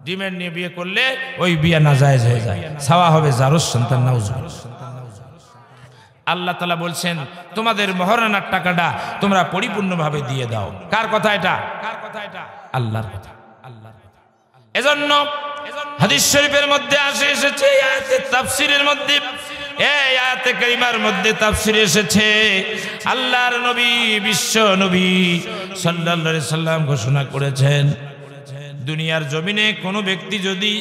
ডিমান্ড নিয়ে বিয়ে করলে ওই বিয়ে নাজায়েজ হয়ে যায়, ছাওয়া হবে জারুস সন্তান নাউজুবিল্লাহ। আল্লাহ তাআলা বলছেন তোমাদের মহারানার টাকাটা তোমরা পরিপূর্ণভাবে দিয়ে দাও। কার কথা এটা? আল্লাহর কথা, আল্লাহর কথা। এজন্য হাদিস শরীফের মধ্যে এসেছে, আয়াতের তাফসীরের মধ্যে, এই আয়াতে কারিমার মধ্যে তাফসীরে এসেছে, আল্লাহর নবী, বিশ্ব নবী সাল্লাল্লাহু আলাইহি সাল্লাম ঘোষণা করেছেন, দুনিয়ার জমিনে কোনো ব্যক্তি যদি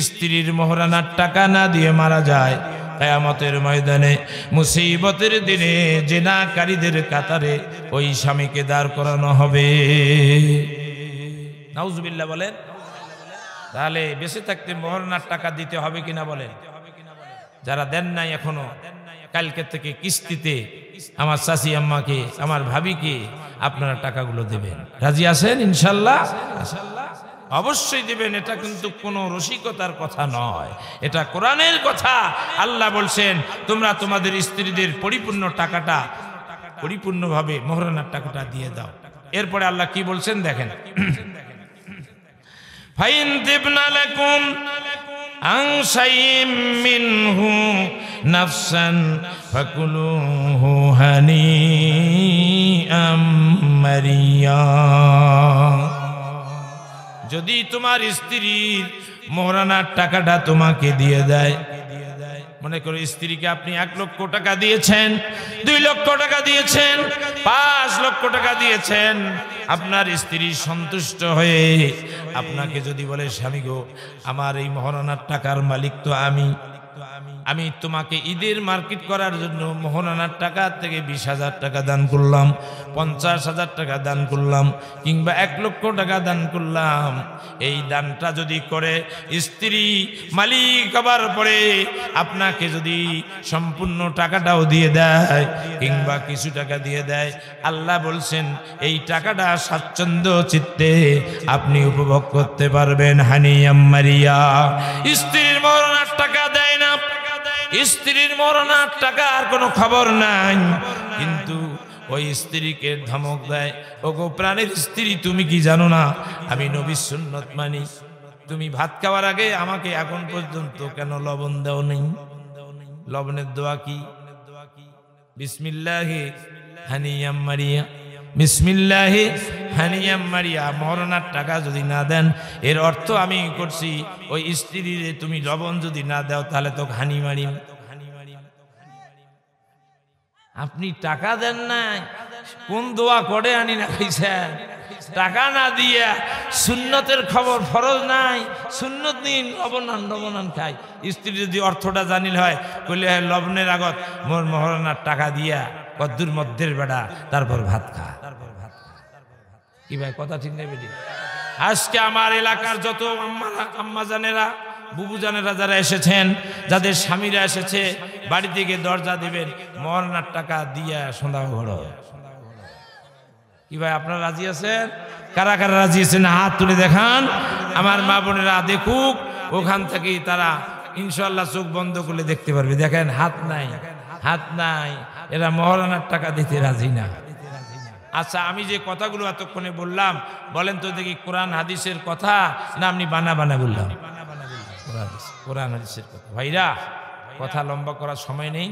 স্ত্রীর মহারানার টাকা না দিয়ে মারা যায়, কিয়ামতের ময়দানে মুসিবতের দিনে জিনাকারীদের কাতারে ওই স্বামীকে দাঁড় করানো হবে। নাউজুবিল্লাহ বলেন। তাহলে বেঁচে থাকতে মহারানার টাকা দিতে হবে কিনা বলেন? যারা দেন নাই এখনো, কালকে থেকে কিস্তিতে আমার চাচি আম্মাকে, আমার ভাবিকে আপনারা টাকাগুলো দেবেন। রাজি আছেন ইনশাল্লাহ? অবশ্যই দেবেন। এটা কিন্তু কোনো রসিকতার কথা নয়, এটা কোরআনের কথা। আল্লাহ বলছেন তোমরা তোমাদের স্ত্রীদের পরিপূর্ণ টাকাটা, পরিপূর্ণভাবে মহারানার টাকাটা দিয়ে দাও। এরপরে আল্লাহ কি বলছেন দেখেন, ফাইন তিবনা লাকুম আন শাইইম মিনহু নাফসান ফাকুলুহু হানিআম মারিয়া। যদি তোমার স্ত্রীর মহারানার টাকাটা তোমাকে দিয়ে দেয়, মনে করো স্ত্রীকে আপনি 1 লক্ষ টাকা দিয়েছেন, 2 লক্ষ টাকা দিয়েছেন, 5 লক্ষ টাকা দিয়েছেন, আপনার স্ত্রী সন্তুষ্ট হয়ে আপনাকে যদি বলে স্বামী গো আমার এই মহারানার টাকার মালিক তো আমি তোমাকে ঈদের মার্কেট করার জন্য মহারানার টাকা থেকে 20,000 টাকা দান করলাম, 50,000 টাকা দান করলাম, কিংবা 1 লক্ষ টাকা দান করলাম। এই দানটা যদি করে স্ত্রী মালিক হবার পরে আপনাকে যদি সম্পূর্ণ টাকাটাও দিয়ে দেয় কিংবা কিছু টাকা দিয়ে দেয়, আল্লাহ বলছেন এই টাকাটা স্বাচ্ছন্দ্য চিত্তে আপনি উপভোগ করতে পারবেন। হানিয়াম মারিয়া। স্ত্রীর মহারানার টাকা দেয় না, স্ত্রীর মরণার টাকার কোনো খবর নাই, কিন্তু ওই স্ত্রীকে ধমক দেয়, ওগো প্রাণের স্ত্রী তুমি কি জানো না আমি নবীর সুন্নত মানি, তুমি ভাত খাওয়ার আগে আমাকে এখন পর্যন্ত কেন লবণ দাও নেই? লবণের দোয়া কি? বিসমিল্লাহি হানিয়াম মারিয়া, বিসমিল্লাহি হানিয়াম মারিয়া। মরণার টাকা যদি না দেন এর অর্থ আমি করছি ওই স্ত্রীরে তুমি লবণ যদি না দাও তাহলে তো হানি মারিম। আপনি টাকা দেন নাই, কোন দোয়া করে আনি না খাইছেন? টাকা না দিয়া সুন্নতের খবর, ফরজ নাই, সুন্নত নিন, লবণান খাই। স্ত্রী যদি অর্থটা জানিল হয় কইলে লবণের আগত মোর মহারানার টাকা দিয়া কদ্দুর মধ্যের বেড়া তারপর ভাত খা। কি ভাই কথা ঠিক নেই বেটি? আজকে আমার এলাকার যত আম্মা জানেরা, বুবু জানেরা যারা এসেছেন, যাদের স্বামীরা এসেছে, বাড়ি থেকে দরজা দিবেন মহারানার টাকা দিয়া সন্ধ্যা ঘর। কি ভাই আপনারা রাজি আছেন? কারা কারা রাজি আছেন হাত তুলে দেখান। আমার মা বোনেরা দেখুক, ওখান থেকে তারা ইনশাল্লাহ চোখ বন্ধ করলে দেখতে পারবে। দেখেন হাত নাই, হাত নাই, এরা মহারানার টাকা দিতে রাজি না। আচ্ছা, আমি যে কথাগুলো এতক্ষণে বললাম, বলেন তো দেখি কোরআন হাদিসের কথা না আপনি বানা বানা বললাম? কোরআন হাদিসের কথা। ভাইরা, কথা লম্বা করার সময় নেই।